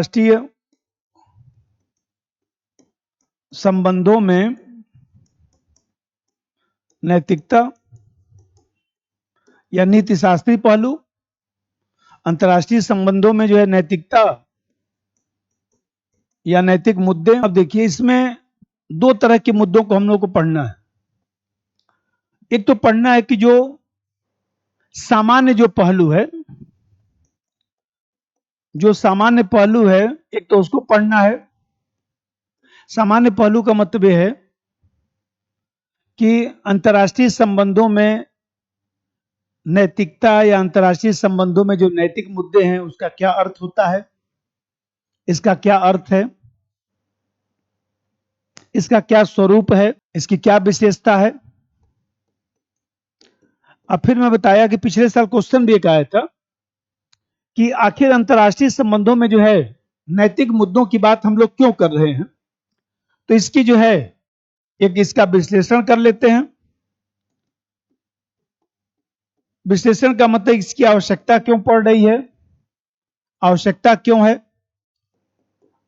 राष्ट्रीय संबंधों में नैतिकता या नीति शास्त्रीय पहलू, अंतर्राष्ट्रीय संबंधों में जो है नैतिकता या नैतिक मुद्दे। अब देखिए, इसमें दो तरह के मुद्दों को हम लोग को पढ़ना है। एक तो पढ़ना है कि जो सामान्य जो पहलू है, एक तो उसको पढ़ना है। सामान्य पहलू का मतलब यह है कि अंतर्राष्ट्रीय संबंधों में नैतिकता या अंतर्राष्ट्रीय संबंधों में जो नैतिक मुद्दे हैं उसका क्या अर्थ होता है, इसका क्या अर्थ है, इसका क्या स्वरूप है, इसकी क्या विशेषता है। अब फिर मैं बताया कि पिछले साल क्वेश्चन भी एक आया था कि आखिर अंतर्राष्ट्रीय संबंधों में जो है नैतिक मुद्दों की बात हम लोग क्यों कर रहे हैं। तो इसकी जो है एक इसका विश्लेषण कर लेते हैं। विश्लेषण का मतलब इसकी आवश्यकता क्यों पड़ रही है, आवश्यकता क्यों है,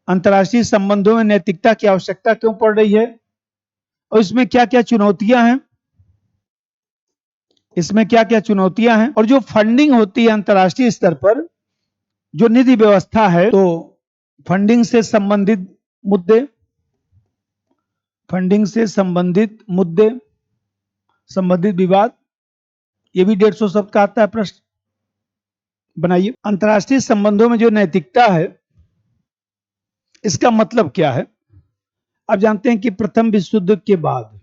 अंतर्राष्ट्रीय संबंधों में नैतिकता की आवश्यकता क्यों पड़ रही है, और इसमें क्या क्या चुनौतियां हैं, और जो फंडिंग होती है अंतर्राष्ट्रीय स्तर पर, जो निधि व्यवस्था है, तो फंडिंग से संबंधित मुद्दे, संबंधित विवाद, ये भी 150 शब्द का आता है प्रश्न। बनाइए, अंतर्राष्ट्रीय संबंधों में जो नैतिकता है इसका मतलब क्या है। आप जानते हैं कि प्रथम विश्व युद्ध के बाद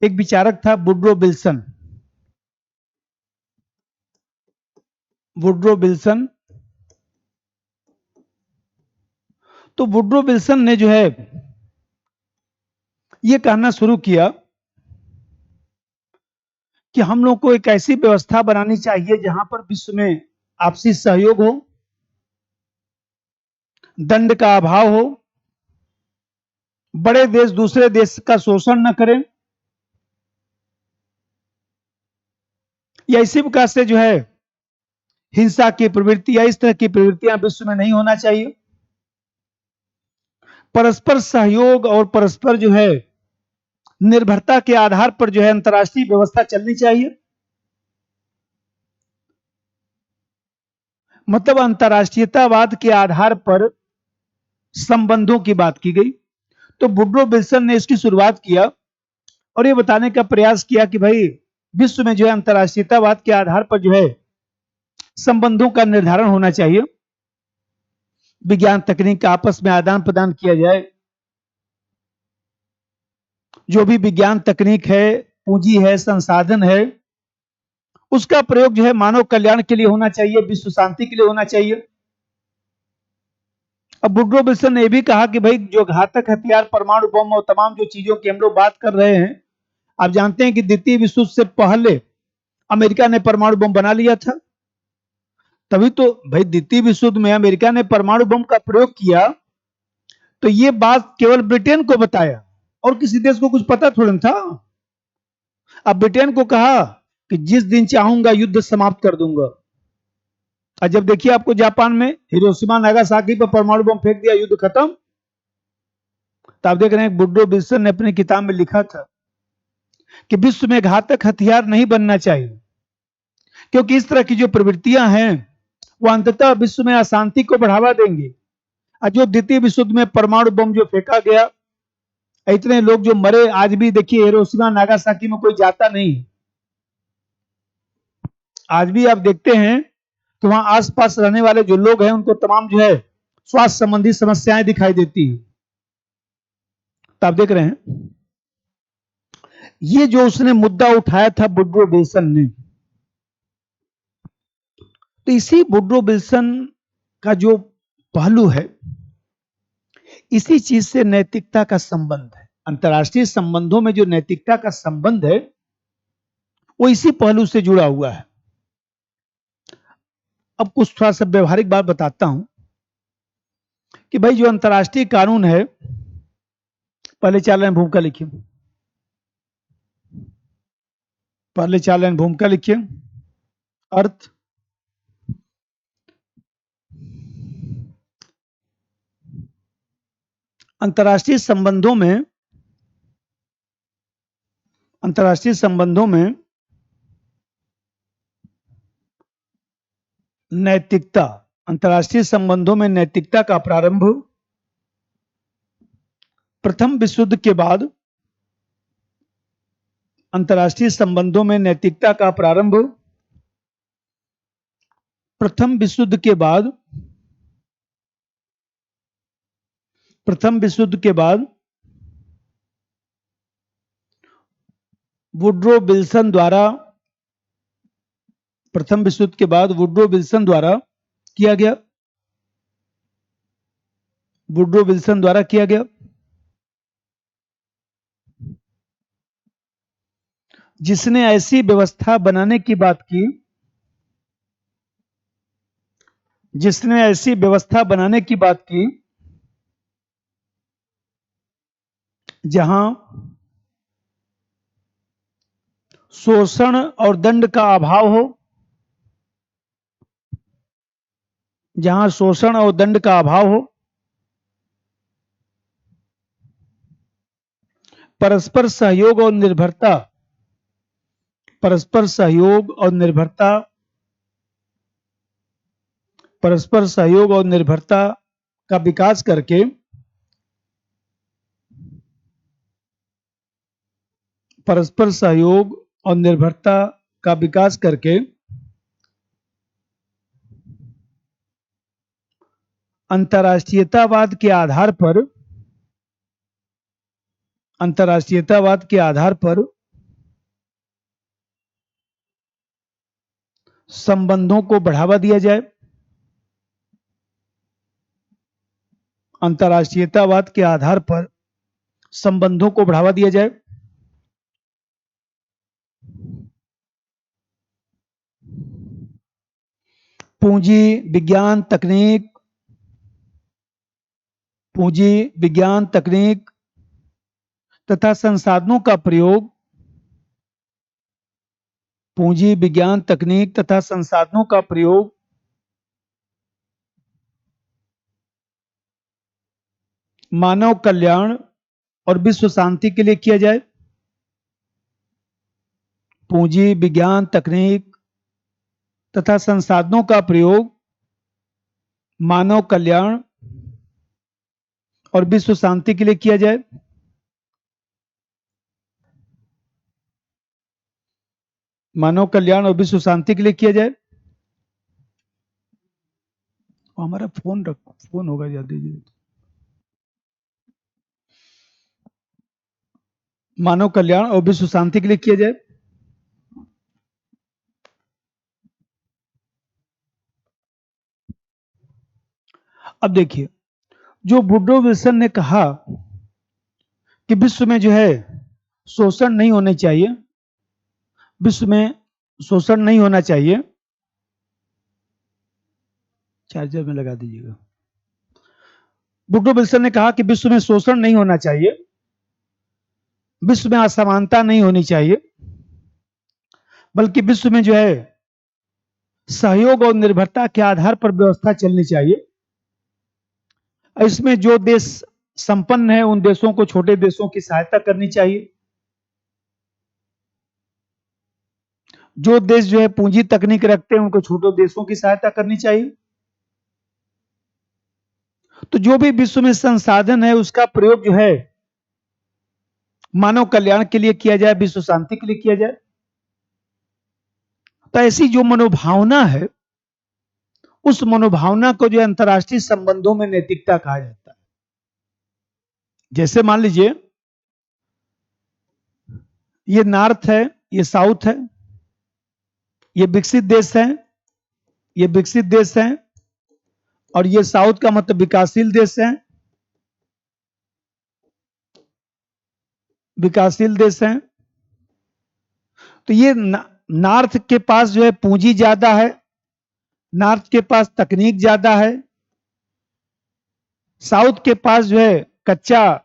एक विचारक था वुडरो विल्सन। तो वुडरो विल्सन ने जो है ये कहना शुरू किया कि हम लोग को एक ऐसी व्यवस्था बनानी चाहिए जहां पर विश्व में आपसी सहयोग हो, दंड का अभाव हो, बड़े देश दूसरे देश का शोषण न करें, या इसी प्रकार से जो है हिंसा की प्रवृत्ति या इस तरह की प्रवृत्तियां विश्व में नहीं होना चाहिए। परस्पर सहयोग और परस्पर जो है निर्भरता के आधार पर जो है अंतर्राष्ट्रीय व्यवस्था चलनी चाहिए। मतलब अंतर्राष्ट्रीयतावाद के आधार पर संबंधों की बात की गई। तो वुडरो विल्सन ने इसकी शुरुआत किया और ये बताने का प्रयास किया कि भाई विश्व में जो है अंतर्राष्ट्रीयतावाद के आधार पर जो है संबंधों का निर्धारण होना चाहिए, विज्ञान तकनीक का आपस में आदान प्रदान किया जाए, जो भी विज्ञान तकनीक है, पूंजी है, संसाधन है, उसका प्रयोग जो है मानव कल्याण के लिए होना चाहिए, विश्व शांति के लिए होना चाहिए। अब वुडरो विल्सन ने यह भी कहा कि भाई जो घातक हथियार, परमाणु बम और तमाम जो चीजों की हम लोग बात कर रहे हैं, आप जानते हैं कि द्वितीय विश्व युद्ध से पहले अमेरिका ने परमाणु बम बना लिया था। तभी तो भाई द्वितीय विश्व युद्ध में अमेरिका ने परमाणु बम का प्रयोग किया, तो ये बात केवल ब्रिटेन को बताया और किसी देश को कुछ पता थोड़ा था। अब ब्रिटेन को कहा कि जिस दिन चाहूंगा युद्ध समाप्त कर दूंगा, और जब देखिए आपको जापान में हिरोशिमा नागासाकी पर परमाणु बम फेंक दिया, युद्ध खत्म। तो आप देख रहे हैं वुडरो विल्सन ने अपनी किताब में लिखा था कि विश्व में घातक हथियार नहीं बनना चाहिए, क्योंकि इस तरह की जो प्रवृत्तियां हैं वो अंततः विश्व में अशांति को बढ़ावा देंगे। और जो द्वितीय विश्व युद्ध में परमाणु बम जो फेंका गया, इतने लोग जो मरे, आज भी देखिए हिरोशिमा नागासाकी में कोई जाता नहीं। आज भी आप देखते हैं कि वहां आसपास रहने वाले जो लोग हैं उनको तमाम जो है स्वास्थ्य संबंधी समस्याएं दिखाई देती है। तो आप देख रहे हैं ये जो उसने मुद्दा उठाया था वुडरो विल्सन ने, तो इसी वुडरो विल्सन का जो पहलू है, इसी चीज से नैतिकता का संबंध है। अंतर्राष्ट्रीय संबंधों में जो नैतिकता का संबंध है वो इसी पहलू से जुड़ा हुआ है। अब कुछ थोड़ा सा व्यवहारिक बात बताता हूं कि भाई जो अंतर्राष्ट्रीय कानून है, पहले 4 लाइन भूमिका लिखिए, अर्थ, अंतर्राष्ट्रीय संबंधों में नैतिकता, अंतर्राष्ट्रीय संबंधों में नैतिकता का प्रारंभ प्रथम विश्व युद्ध के बाद, अंतर्राष्ट्रीय संबंधों में नैतिकता का प्रारंभ प्रथम विश्व युद्ध के बाद, वुड्रो विल्सन द्वारा, प्रथम विश्व युद्ध के बाद वुड्रो विल्सन द्वारा किया गया, जिसने ऐसी व्यवस्था बनाने की बात की, जहां शोषण और दंड का अभाव हो, परस्पर सहयोग और निर्भरता का विकास करके अंतर्राष्ट्रीयतावाद के आधार पर संबंधों को बढ़ावा दिया जाए, पूंजी विज्ञान तकनीक तथा संसाधनों का प्रयोग मानव कल्याण और विश्व शांति के लिए किया जाए। पूंजी विज्ञान तकनीक तथा संसाधनों का प्रयोग मानव कल्याण और विश्व शांति के लिए किया जाए। हमारा फोन होगा याद दीजिए। मानव कल्याण और विश्व शांति के लिए किया जाए। अब देखिए, जो वुड्रो विल्सन ने कहा कि विश्व में जो है शोषण नहीं होने चाहिए, चार्जर में लगा दीजिएगा। वुड्रो विल्सन ने कहा कि विश्व में शोषण नहीं होना चाहिए, विश्व में असमानता नहीं होनी चाहिए, बल्कि विश्व में जो है सहयोग और निर्भरता के आधार पर व्यवस्था चलनी चाहिए। इसमें जो देश संपन्न है उन देशों को छोटे देशों की सहायता करनी चाहिए। जो देश जो है पूंजी तकनीक रखते हैं उनको छोटे देशों की सहायता करनी चाहिए। तो जो भी विश्व में संसाधन है उसका प्रयोग जो है मानव कल्याण के लिए किया जाए, विश्व शांति के लिए किया जाए। तो ऐसी जो मनोभावना है, उस मनोभावना को जो अंतर्राष्ट्रीय संबंधों में नैतिकता कहा जाता है। जैसे मान लीजिए ये नॉर्थ है, ये साउथ है, ये विकसित देश है, और ये साउथ का मतलब विकासशील देश है। तो ये नॉर्थ के पास जो है पूंजी ज्यादा है, नॉर्थ के पास तकनीक ज्यादा है, साउथ के पास जो है कच्चा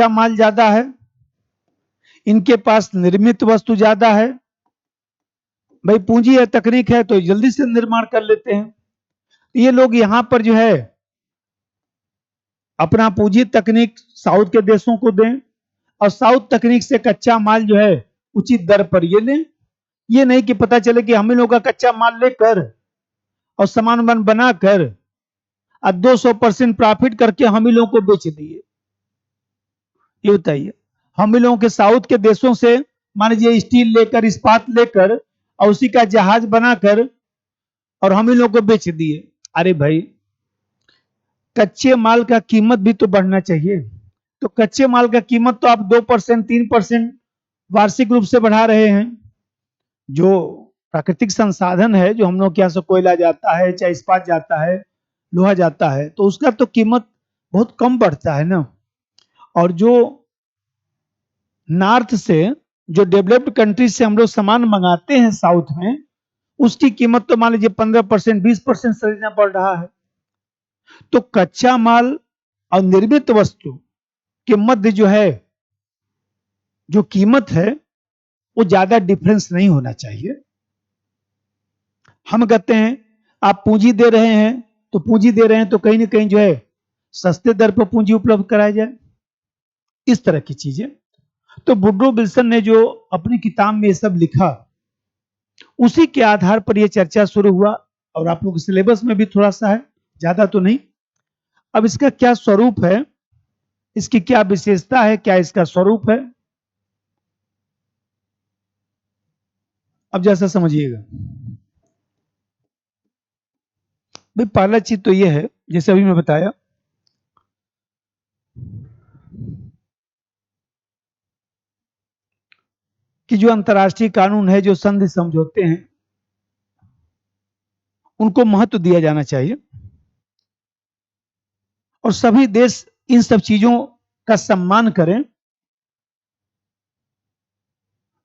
माल ज्यादा है, इनके पास निर्मित वस्तु ज्यादा है। भाई पूंजी है, तकनीक है, तो जल्दी से निर्माण कर लेते हैं। ये लोग यहां पर जो है अपना पूंजी तकनीक साउथ के देशों को दें और साउथ तकनीक से कच्चा माल जो है उचित दर पर ये लें। ये नहीं कि पता चले कि हम ही लोग का कच्चा माल लेकर और सामान बनाकर और 200% प्रॉफिट करके हम ही लोगों को बेच दिए। ये बताइए, हम ही लोगों के साउथ के देशों से मान लीजिए स्टील लेकर, इस्पात लेकर और उसी का जहाज बनाकर और हम ही लोगों को बेच दिए। अरे भाई, कच्चे माल का कीमत भी तो बढ़ना चाहिए। तो कच्चे माल का कीमत तो आप 2% 3% वार्षिक रूप से बढ़ा रहे हैं। जो प्राकृतिक संसाधन है, जो हम लोग के यहाँ से कोयला जाता है, चाहे इस्पात जाता है, लोहा जाता है, तो उसका तो कीमत बहुत कम बढ़ता है ना। और जो नॉर्थ से, जो डेवलप्ड कंट्री से हम लोग सामान मंगाते हैं साउथ में, उसकी कीमत तो मान लीजिए 15% 20% खरीदना पड़ रहा है। तो कच्चा माल और निर्मित वस्तु के मध्य जो है, जो कीमत है, वो ज्यादा डिफरेंस नहीं होना चाहिए। हम कहते हैं आप पूंजी दे रहे हैं, तो पूंजी दे रहे हैं तो कहीं ना कहीं जो है सस्ते दर पर पूंजी उपलब्ध कराया जाए, इस तरह की चीजें। तो वुड्रो विल्सन ने जो अपनी किताब में ये सब लिखा, उसी के आधार पर यह चर्चा शुरू हुआ। और आप लोग सिलेबस में भी थोड़ा सा है, ज्यादा तो नहीं। अब इसका क्या स्वरूप है, इसकी क्या विशेषता है, क्या इसका स्वरूप है, अब जैसा समझिएगा। भाई पहला चीज तो यह है, जैसे अभी मैं बताया, कि जो अंतर्राष्ट्रीय कानून है, जो संधि समझौते हैं, उनको महत्व दिया जाना चाहिए और सभी देश इन सब चीजों का सम्मान करें।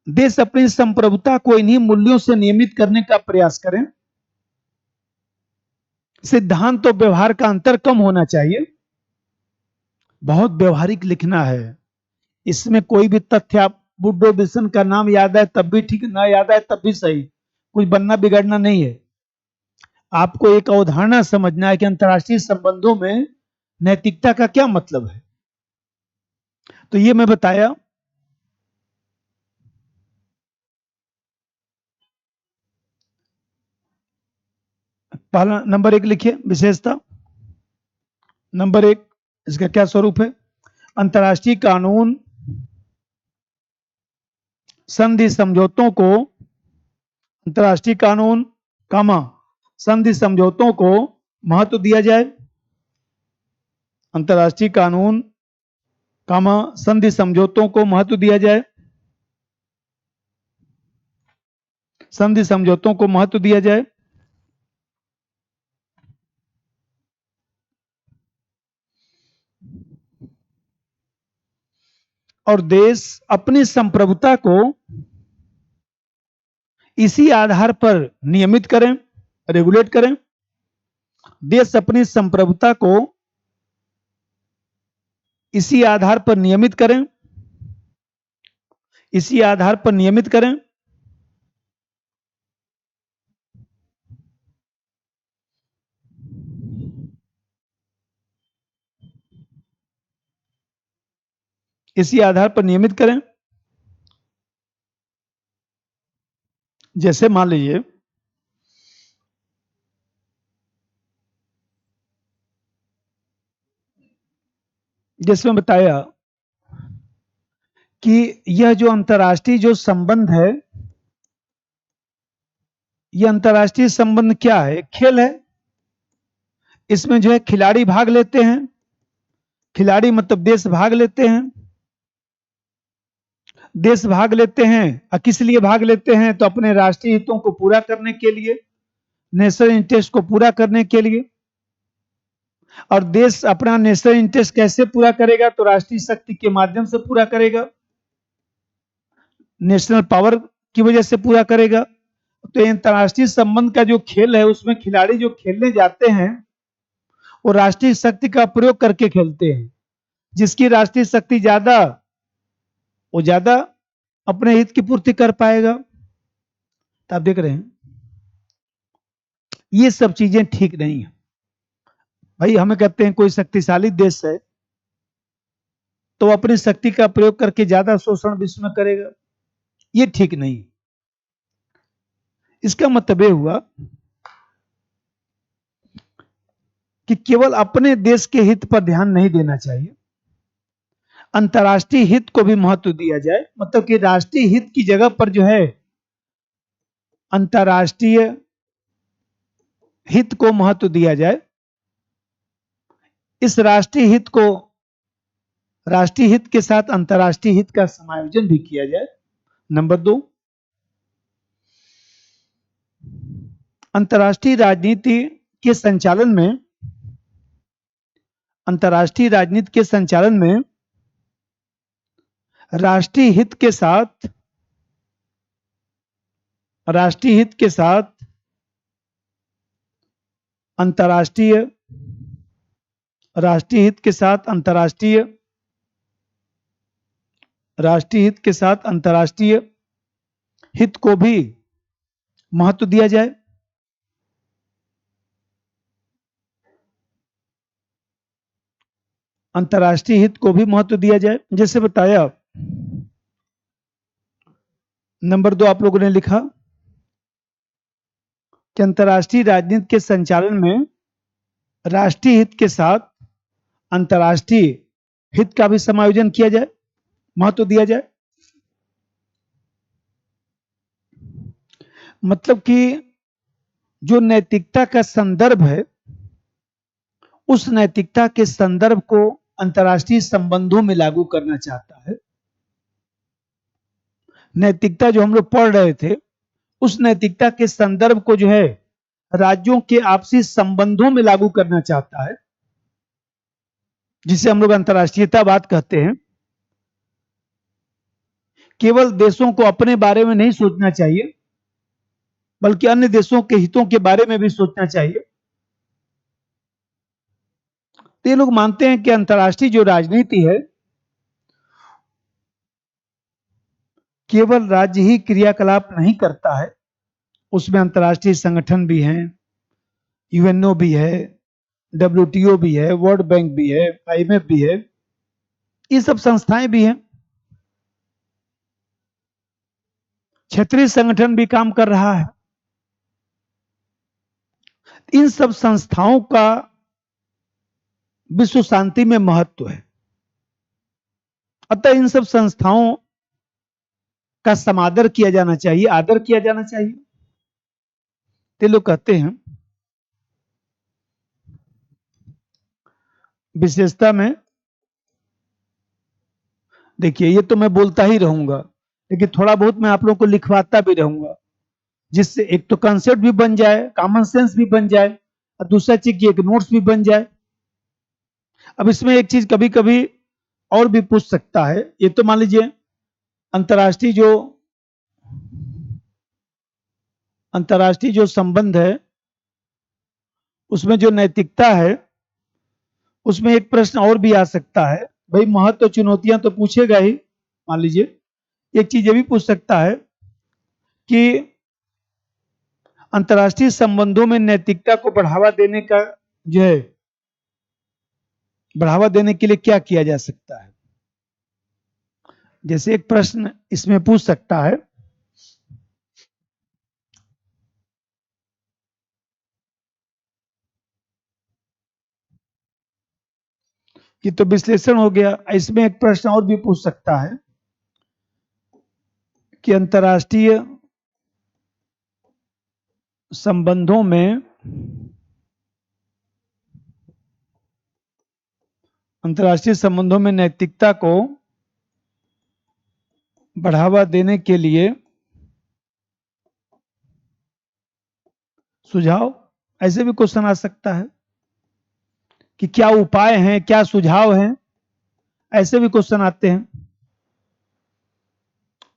देश अपनी संप्रभुता को इन्हीं मूल्यों से नियमित करने का प्रयास करें। सिद्धांत और व्यवहार का अंतर कम होना चाहिए। बहुत व्यवहारिक लिखना है, इसमें कोई भी तथ्य, आप वुड्रो विल्सन का नाम याद है तब भी ठीक, ना याद है तब भी सही, कुछ बनना बिगड़ना नहीं है। आपको एक अवधारणा समझना है कि अंतर्राष्ट्रीय संबंधों में नैतिकता का क्या मतलब है। तो ये मैं बताया। पहला नंबर 1 लिखिए, विशेषता नंबर 1, इसका क्या स्वरूप है। अंतर्राष्ट्रीय कानून संधि समझौतों को, अंतर्राष्ट्रीय कानून कामा संधि समझौतों को महत्व दिया जाए। अंतर्राष्ट्रीय कानून कामा संधि समझौतों को महत्व दिया जाए, संधि समझौतों को महत्व दिया जाए। और देश अपनी संप्रभुता को इसी आधार पर नियमित करें, रेगुलेट करें। देश अपनी संप्रभुता को इसी आधार पर नियमित करें, इसी आधार पर नियमित करें। इसी आधार पर नियमित करें। जैसे मान लीजिए, जैसे मैं बताया कि यह जो अंतर्राष्ट्रीय जो संबंध है, यह अंतर्राष्ट्रीय संबंध क्या है, खेल है। इसमें जो है खिलाड़ी भाग लेते हैं, खिलाड़ी मतलब देश भाग लेते हैं। देश भाग लेते हैं और किस लिए भाग लेते हैं, तो अपने राष्ट्रीय हितों को पूरा करने के लिए, नेशनल इंटरेस्ट को पूरा करने के लिए। और देश अपना नेशनल इंटरेस्ट कैसे पूरा करेगा, तो राष्ट्रीय शक्ति के माध्यम से पूरा करेगा, नेशनल पावर की वजह से पूरा करेगा। तो अंतर्राष्ट्रीय संबंध का जो खेल है, उसमें खिलाड़ी जो खेलने जाते हैं वो राष्ट्रीय शक्ति का प्रयोग करके खेलते हैं। जिसकी राष्ट्रीय शक्ति ज्यादा, वो ज्यादा अपने हित की पूर्ति कर पाएगा। तो आप देख रहे हैं, ये सब चीजें ठीक नहीं है। भाई हमें कहते हैं कोई शक्तिशाली देश है तो अपनी शक्ति का प्रयोग करके ज्यादा शोषण विश्व में करेगा, ये ठीक नहीं। इसका मतलब यह हुआ कि केवल अपने देश के हित पर ध्यान नहीं देना चाहिए, अंतर्राष्ट्रीय हित को भी महत्व दिया जाए। मतलब कि राष्ट्रीय हित की जगह पर जो है अंतर्राष्ट्रीय हित को महत्व दिया जाए। इस राष्ट्रीय हित को, राष्ट्रीय हित के साथ अंतर्राष्ट्रीय हित का समायोजन भी किया जाए। नंबर 2, अंतर्राष्ट्रीय राजनीति के संचालन में, अंतर्राष्ट्रीय राजनीति के संचालन में राष्ट्रीय हित के साथ, राष्ट्रीय हित के साथ अंतर्राष्ट्रीय, राष्ट्रीय हित के साथ अंतर्राष्ट्रीय, राष्ट्रीय हित के साथ अंतर्राष्ट्रीय हित को भी महत्व दिया जाए। अंतर्राष्ट्रीय हित को भी महत्व दिया जाए। जैसे बताया, नंबर 2 आप लोगों ने लिखा कि अंतर्राष्ट्रीय राजनीति के संचालन में राष्ट्रीय हित के साथ अंतर्राष्ट्रीय हित का भी समायोजन किया जाए, महत्व दिया जाए। मतलब कि जो नैतिकता का संदर्भ है, उस नैतिकता के संदर्भ को अंतर्राष्ट्रीय संबंधों में लागू करना चाहता है। नैतिकता जो हम लोग पढ़ रहे थे, उस नैतिकता के संदर्भ को जो है राज्यों के आपसी संबंधों में लागू करना चाहता है, जिसे हम लोग अंतर्राष्ट्रीयतावाद कहते हैं। केवल देशों को अपने बारे में नहीं सोचना चाहिए, बल्कि अन्य देशों के हितों के बारे में भी सोचना चाहिए। तो ये लोग मानते हैं कि अंतर्राष्ट्रीय जो राजनीति है, केवल राज्य ही क्रियाकलाप नहीं करता है, उसमें अंतर्राष्ट्रीय संगठन भी हैं, यूएनओ भी है, डब्ल्यूटीओ भी है, वर्ल्ड बैंक भी है, आईएमएफ भी है, ये सब संस्थाएं भी हैं। क्षेत्रीय संगठन भी काम कर रहा है। इन सब संस्थाओं का विश्व शांति में महत्व है। अतः इन सब संस्थाओं का समादर किया जाना चाहिए, आदर किया जाना चाहिए। ते लोग कहते हैं विशेषता में, देखिए ये तो मैं बोलता ही रहूंगा, लेकिन थोड़ा बहुत मैं आप लोगों को लिखवाता भी रहूंगा, जिससे एक तो कंसेप्ट भी बन जाए, कॉमन सेंस भी बन जाए, और दूसरा चीज की एक नोट्स भी बन जाए। अब इसमें एक चीज कभी कभी और भी पूछ सकता है। ये तो मान लीजिए अंतर्राष्ट्रीय जो संबंध है, उसमें जो नैतिकता है, उसमें एक प्रश्न और भी आ सकता है। भाई महत्व चुनौतियां तो पूछेगा ही। मान लीजिए एक चीज ये भी पूछ सकता है कि अंतर्राष्ट्रीय संबंधों में नैतिकता को बढ़ावा देने का जो है, बढ़ावा देने के लिए क्या किया जा सकता है। जैसे एक प्रश्न इसमें पूछ सकता है कि, तो विश्लेषण हो गया। इसमें एक प्रश्न और भी पूछ सकता है कि अंतर्राष्ट्रीय संबंधों में, अंतर्राष्ट्रीय संबंधों में नैतिकता को बढ़ावा देने के लिए सुझाव, ऐसे भी क्वेश्चन आ सकता है कि क्या उपाय हैं, क्या सुझाव हैं, ऐसे भी क्वेश्चन आते हैं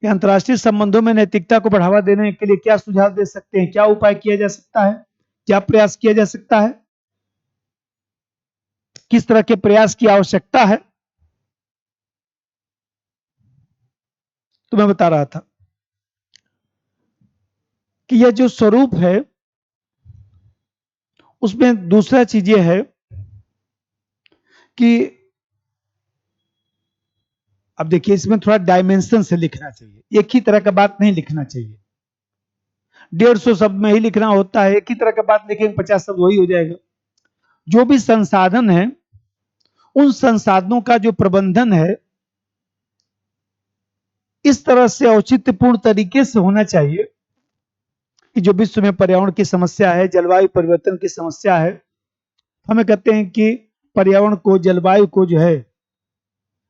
कि अंतर्राष्ट्रीय संबंधों में नैतिकता को बढ़ावा देने के लिए क्या सुझाव दे सकते हैं, क्या उपाय किया जा सकता है, क्या प्रयास किया जा सकता है, किस तरह के प्रयास की आवश्यकता है। तो मैं बता रहा था कि यह जो स्वरूप है, उसमें दूसरा चीज यह है कि अब देखिए इसमें थोड़ा डायमेंशन से लिखना चाहिए, एक ही तरह का बात नहीं लिखना चाहिए। 150 शब्द में ही लिखना होता है, एक ही तरह का बात लिखेंगे 50 शब्द वही हो जाएगा। जो भी संसाधन है उन संसाधनों का जो प्रबंधन है इस तरह से औचित्यपूर्ण तरीके से होना चाहिए कि जो विश्व में पर्यावरण की समस्या है, जलवायु परिवर्तन की समस्या है, हमें कहते हैं कि पर्यावरण को, जलवायु को जो है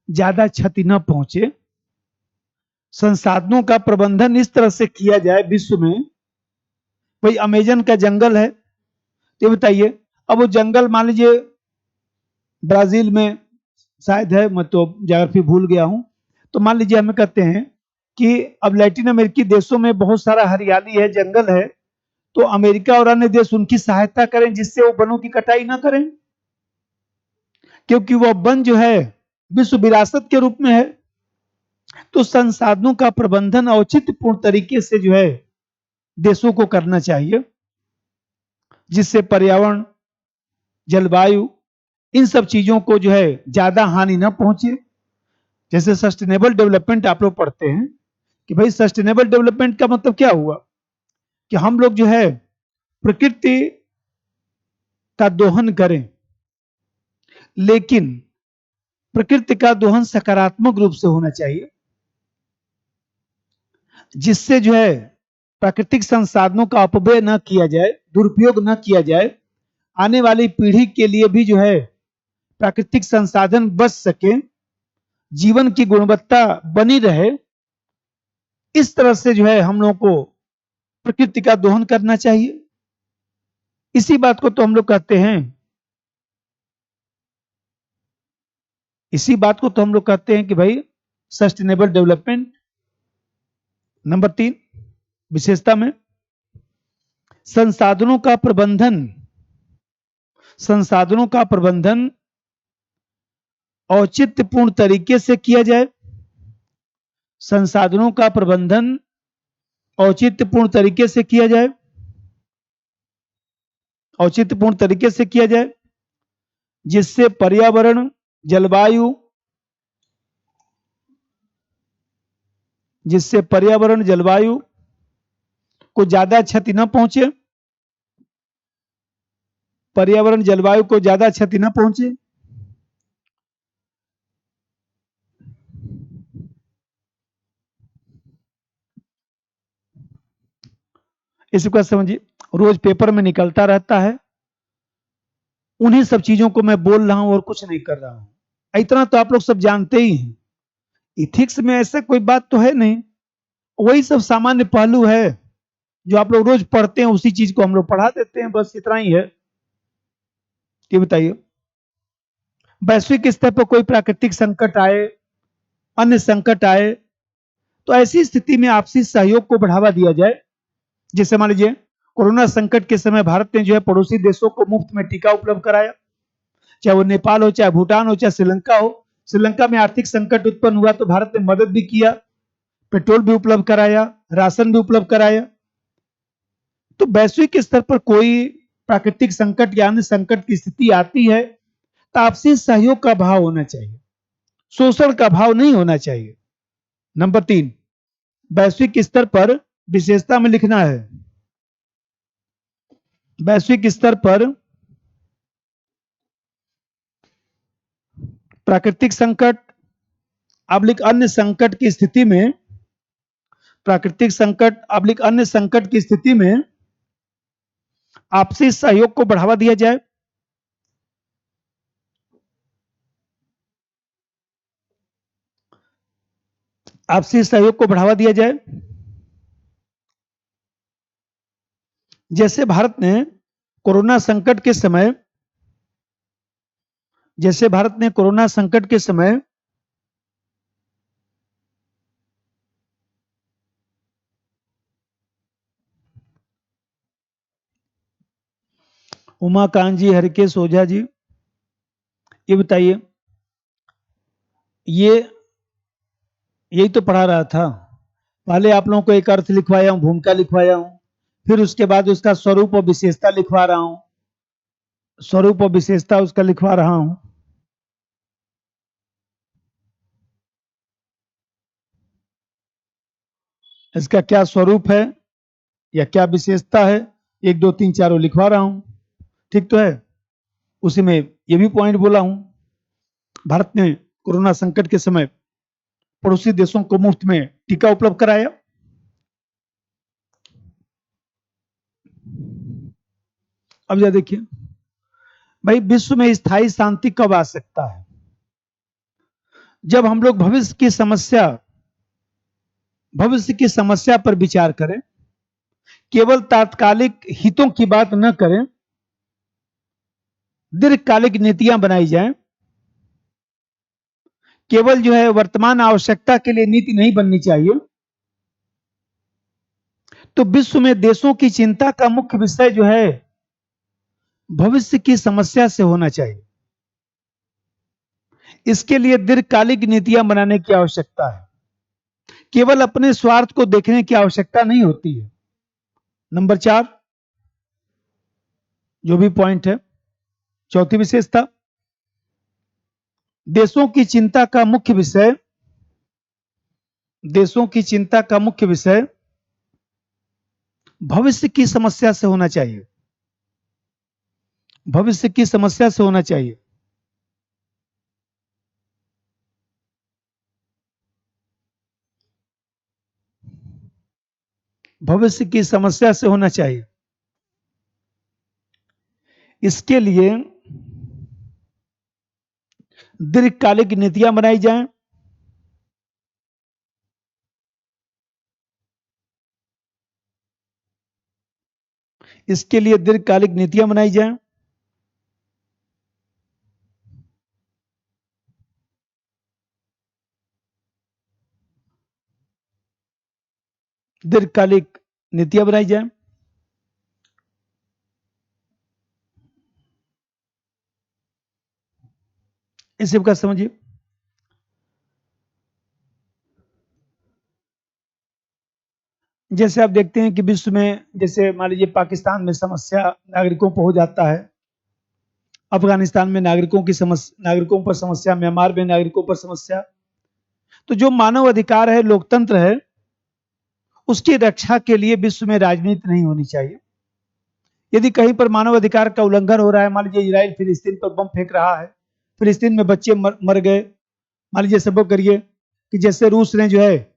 ज्यादा क्षति न पहुंचे, संसाधनों का प्रबंधन इस तरह से किया जाए विश्व में। भाई अमेजन का जंगल है, ये बताइए, अब वो जंगल मान लीजिए ब्राजील में शायद है, मैं तो ज्योग्राफी भूल गया हूं, तो मान लीजिए हमें कहते हैं कि अब लैटिन अमेरिकी देशों में बहुत सारा हरियाली है, जंगल है, तो अमेरिका और अन्य देश उनकी सहायता करें जिससे वो वनों की कटाई ना करें, क्योंकि वो वन जो है विश्व विरासत के रूप में है। तो संसाधनों का प्रबंधन औचित्यपूर्ण तरीके से जो है देशों को करना चाहिए, जिससे पर्यावरण, जलवायु, इन सब चीजों को जो है ज्यादा हानि ना पहुंचे। जैसे सस्टेनेबल डेवलपमेंट आप लोग पढ़ते हैं कि भाई सस्टेनेबल डेवलपमेंट का मतलब क्या हुआ कि हम लोग जो है प्रकृति का दोहन करें, लेकिन प्रकृति का दोहन सकारात्मक रूप से होना चाहिए, जिससे जो है प्राकृतिक संसाधनों का अपव्यय न किया जाए, दुरुपयोग न किया जाए, आने वाली पीढ़ी के लिए भी जो है प्राकृतिक संसाधन बच सके, जीवन की गुणवत्ता बनी रहे। इस तरह से जो है हम लोगों को प्रकृति का दोहन करना चाहिए। इसी बात को तो हम लोग कहते हैं, इसी बात को तो हम लोग कहते हैं कि भाई सस्टेनेबल डेवलपमेंट। नंबर 3 विशेषता में संसाधनों का प्रबंधन, संसाधनों का प्रबंधन औचित्यपूर्ण तरीके से किया जाए, संसाधनों का प्रबंधन औचित्यपूर्ण तरीके से किया जाए, औचित्यपूर्ण तरीके से किया जाए, जिससे पर्यावरण, जलवायु, जिससे पर्यावरण, जलवायु को ज्यादा क्षति न पहुंचे, पर्यावरण, जलवायु को ज्यादा क्षति न पहुंचे। इसको समझिए, रोज पेपर में निकलता रहता है, उन्हीं सब चीजों को मैं बोल रहा हूं और कुछ नहीं कर रहा हूं। इतना तो आप लोग सब जानते ही हैं। इथिक्स में ऐसा कोई बात तो है नहीं, वही सब सामान्य पहलू है जो आप लोग रोज पढ़ते हैं, उसी चीज को हम लोग पढ़ा देते हैं, बस इतना ही है। ये बताइए, वैश्विक स्तर पर कोई प्राकृतिक संकट आए, अन्य संकट आए, तो ऐसी स्थिति में आपसी सहयोग को बढ़ावा दिया जाए। जैसे मान लीजिए कोरोना संकट के समय भारत ने जो है पड़ोसी देशों को मुफ्त में टीका उपलब्ध कराया, चाहे वो नेपाल हो, चाहे भूटान हो, चाहे श्रीलंका हो। श्रीलंका में आर्थिक संकट उत्पन्न हुआ तो भारत ने मदद भी किया, पेट्रोल भी उपलब्ध कराया, राशन भी उपलब्ध कराया। तो वैश्विक स्तर पर कोई प्राकृतिक संकट या अन्य संकट की स्थिति आती है तो आपसी सहयोग का भाव होना चाहिए, शोषण का भाव नहीं होना चाहिए। नंबर 3 वैश्विक स्तर पर विशेषता में लिखना है, वैश्विक स्तर पर प्राकृतिक संकट अब्लिक अन्य संकट की स्थिति में, प्राकृतिक संकट अब्लिक अन्य संकट की स्थिति में आपसी सहयोग को बढ़ावा दिया जाए। आपसी सहयोग को बढ़ावा दिया जाए। जैसे भारत ने कोरोना संकट के समय, जैसे भारत ने कोरोना संकट के समय उमाकांत जी, हरकेश ओझा जी, ये बताइए, ये यही तो पढ़ा रहा था। पहले आप लोगों को एक अर्थ लिखवाया हूं, भूमिका लिखवाया हूं, फिर उसके बाद उसका स्वरूप और विशेषता लिखवा रहा हूं, स्वरूप और विशेषता उसका लिखवा रहा हूं। इसका क्या स्वरूप है या क्या विशेषता है, 1 2 3 4 लिखवा रहा हूं, ठीक तो है। उसी में ये भी पॉइंट बोला हूं, भारत ने कोरोना संकट के समय पड़ोसी देशों को मुफ्त में टीका उपलब्ध कराया। अब यह देखिए भाई, विश्व में स्थायी शांति कब आ सकता है? जब हम लोग भविष्य की समस्या पर विचार करें, केवल तात्कालिक हितों की बात न करें, दीर्घकालिक नीतियां बनाई जाएं। केवल जो है वर्तमान आवश्यकता के लिए नीति नहीं बननी चाहिए। तो विश्व में देशों की चिंता का मुख्य विषय जो है भविष्य की समस्या से होना चाहिए। इसके लिए दीर्घकालिक नीतियां बनाने की आवश्यकता है, केवल अपने स्वार्थ को देखने की आवश्यकता नहीं होती है। नंबर 4 जो भी पॉइंट है, चौथी विशेषता, देशों की चिंता का मुख्य विषय भविष्य की समस्या से होना चाहिए। भविष्य की समस्या से होना चाहिए। भविष्य की समस्या से होना चाहिए। इसके लिए दीर्घकालिक नीतियां बनाई जाएं। इसके लिए दीर्घकालिक नीतियां बनाई जाएं। दीर्घकालिक नीतियां बनाई जाएं। इसे का समझिए। जैसे आप देखते हैं कि विश्व में, जैसे मान लीजिए पाकिस्तान में समस्या नागरिकों पर हो जाता है, अफगानिस्तान में नागरिकों पर समस्या, म्यांमार में नागरिकों पर समस्या। तो जो मानव अधिकार है, लोकतंत्र है, उसकी रक्षा के लिए विश्व में राजनीति नहीं होनी चाहिए। यदि कहीं पर मानव अधिकार का उल्लंघन हो रहा है, मान लीजिए इजराइल फिलिस्तीन पर बम फेंक रहा है, फिलिस्तीन में बच्चे मर गए, मान लीजिए सबक करिए कि जैसे रूस ने जो है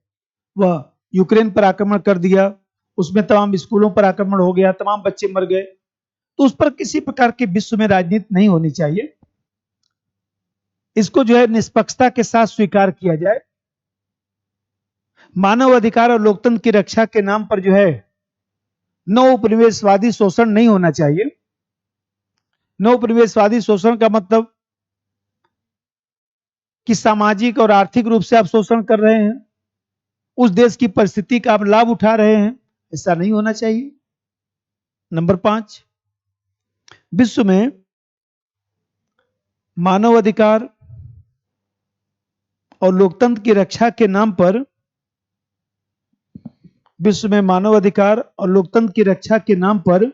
वह यूक्रेन पर आक्रमण कर दिया, उसमें तमाम स्कूलों पर आक्रमण हो गया, तमाम बच्चे मर गए, तो उस पर किसी प्रकार की विश्व में राजनीति नहीं होनी चाहिए। इसको जो है निष्पक्षता के साथ स्वीकार किया जाए। मानव अधिकार और लोकतंत्र की रक्षा के नाम पर जो है नव उपनिवेशवादी शोषण नहीं होना चाहिए। नव उपनिवेशवादी शोषण का मतलब कि सामाजिक और आर्थिक रूप से आप शोषण कर रहे हैं, उस देश की परिस्थिति का आप लाभ उठा रहे हैं, ऐसा नहीं होना चाहिए। नंबर 5, विश्व में मानव अधिकार और लोकतंत्र की रक्षा के नाम पर विश्व में मानव अधिकार और लोकतंत्र की रक्षा के नाम पर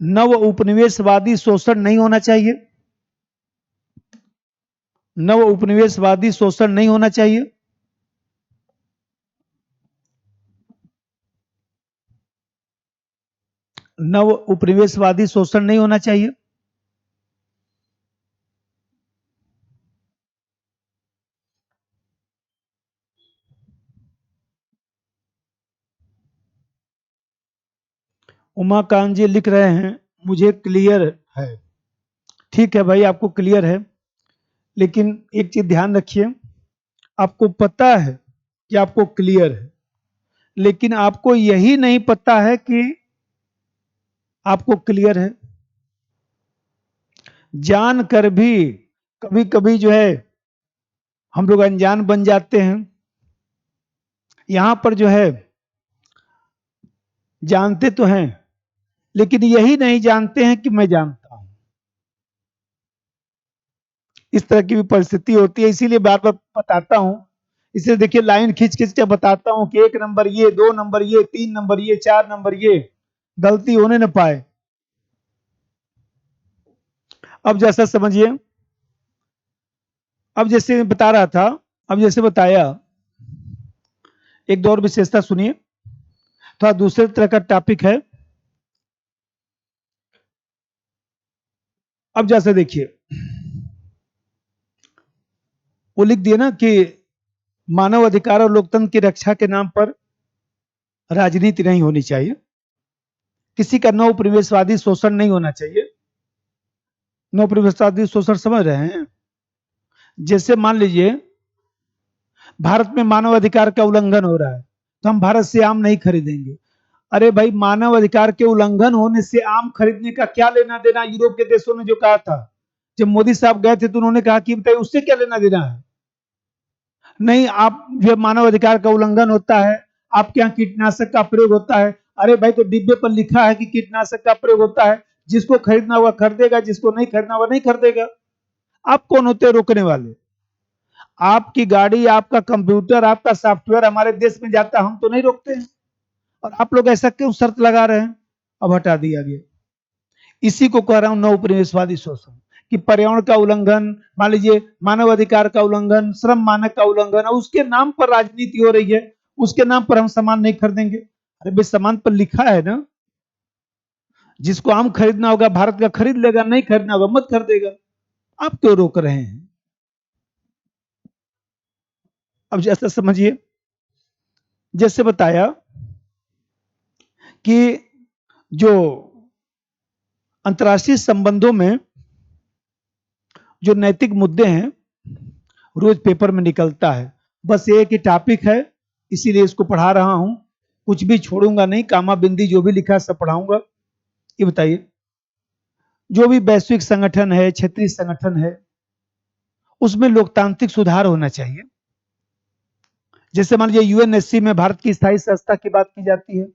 नव उपनिवेशवादी शोषण नहीं होना चाहिए। नव उपनिवेशवादी शोषण नहीं होना चाहिए। नव उपनिवेशवादी शोषण नहीं होना चाहिए। उमाकांत जी लिख रहे हैं मुझे क्लियर है। ठीक है भाई, आपको क्लियर है, लेकिन एक चीज ध्यान रखिए, आपको पता है कि आपको क्लियर है, लेकिन आपको यही नहीं पता है कि आपको क्लियर है। जानकर भी कभी कभी जो है हम लोग अनजान बन जाते हैं। यहां पर जो है जानते तो हैं, लेकिन यही नहीं जानते हैं कि मैं जानता हूं। इस तरह की भी परिस्थिति होती है, इसीलिए बार बार बताता हूं। इसे देखिए, लाइन खींच खींच के बताता हूं कि 1 नंबर ये, 2 नंबर ये, 3 नंबर ये, 4 नंबर ये, गलती होने न पाए। अब जैसा समझिए, अब जैसे बता रहा था, अब जैसे बताया एक दो और विशेषता सुनिए, थोड़ा दूसरे तरह का टॉपिक है। अब जैसे देखिए, वो लिख दिए ना कि मानव अधिकार और लोकतंत्र की रक्षा के नाम पर राजनीति नहीं होनी चाहिए, किसी का नौ उपनिवेशवादी शोषण नहीं होना चाहिए। नौ उपनिवेशवादी शोषण समझ रहे हैं? जैसे मान लीजिए भारत में मानव अधिकार का उल्लंघन हो रहा है, तो हम भारत से आम नहीं खरीदेंगे। अरे भाई, मानव अधिकार के उल्लंघन होने से आम खरीदने का क्या लेना देना? यूरोप के देशों ने जो कहा था, जब मोदी साहब गए थे तो उन्होंने कहा कि बताइए उससे क्या लेना देना है? नहीं, आप जब मानव अधिकार का उल्लंघन होता है, आपके यहाँ कीटनाशक का प्रयोग होता है, अरे भाई तो डिब्बे पर लिखा है कि कीटनाशक का प्रयोग होता है, जिसको खरीदना होगा खरीदेगा, जिसको नहीं खरीदना होगा नहीं खरीदेगा। आप कौन होते हैं रोकने वाले? आपकी गाड़ी, आपका कंप्यूटर, आपका सॉफ्टवेयर हमारे देश में जाता है, हम तो नहीं रोकते हैं। और आप लोग ऐसा क्यों शर्त लगा रहे हैं? अब हटा दिया गया। इसी को कह रहा हूं नौ उपनिवेशवादी शोषण, कि पर्यावरण का उल्लंघन, मान लीजिए मानव अधिकार का उल्लंघन, श्रम मानक का उल्लंघन, और उसके नाम पर राजनीति हो रही है, उसके नाम पर हम सामान नहीं खरीदेंगे। अरे भाई, सामान पर लिखा है ना, जिसको आम खरीदना होगा भारत का खरीद लेगा, नहीं खरीदना होगा मत खरीदेगा। आप क्यों रोक रहे हैं? अब जैसा समझिए, जैसे बताया कि जो अंतर्राष्ट्रीय संबंधों में जो नैतिक मुद्दे हैं, रोज पेपर में निकलता है, बस ये कि टॉपिक है इसीलिए इसको पढ़ा रहा हूं, कुछ भी छोड़ूंगा नहीं, कामा बिंदी जो भी लिखा है सब पढ़ाऊंगा। ये बताइए, जो भी वैश्विक संगठन है, क्षेत्रीय संगठन है, उसमें लोकतांत्रिक सुधार होना चाहिए। जैसे मान लीजिए यूएनएससी में भारत की स्थायी संस्था की बात की जाती है,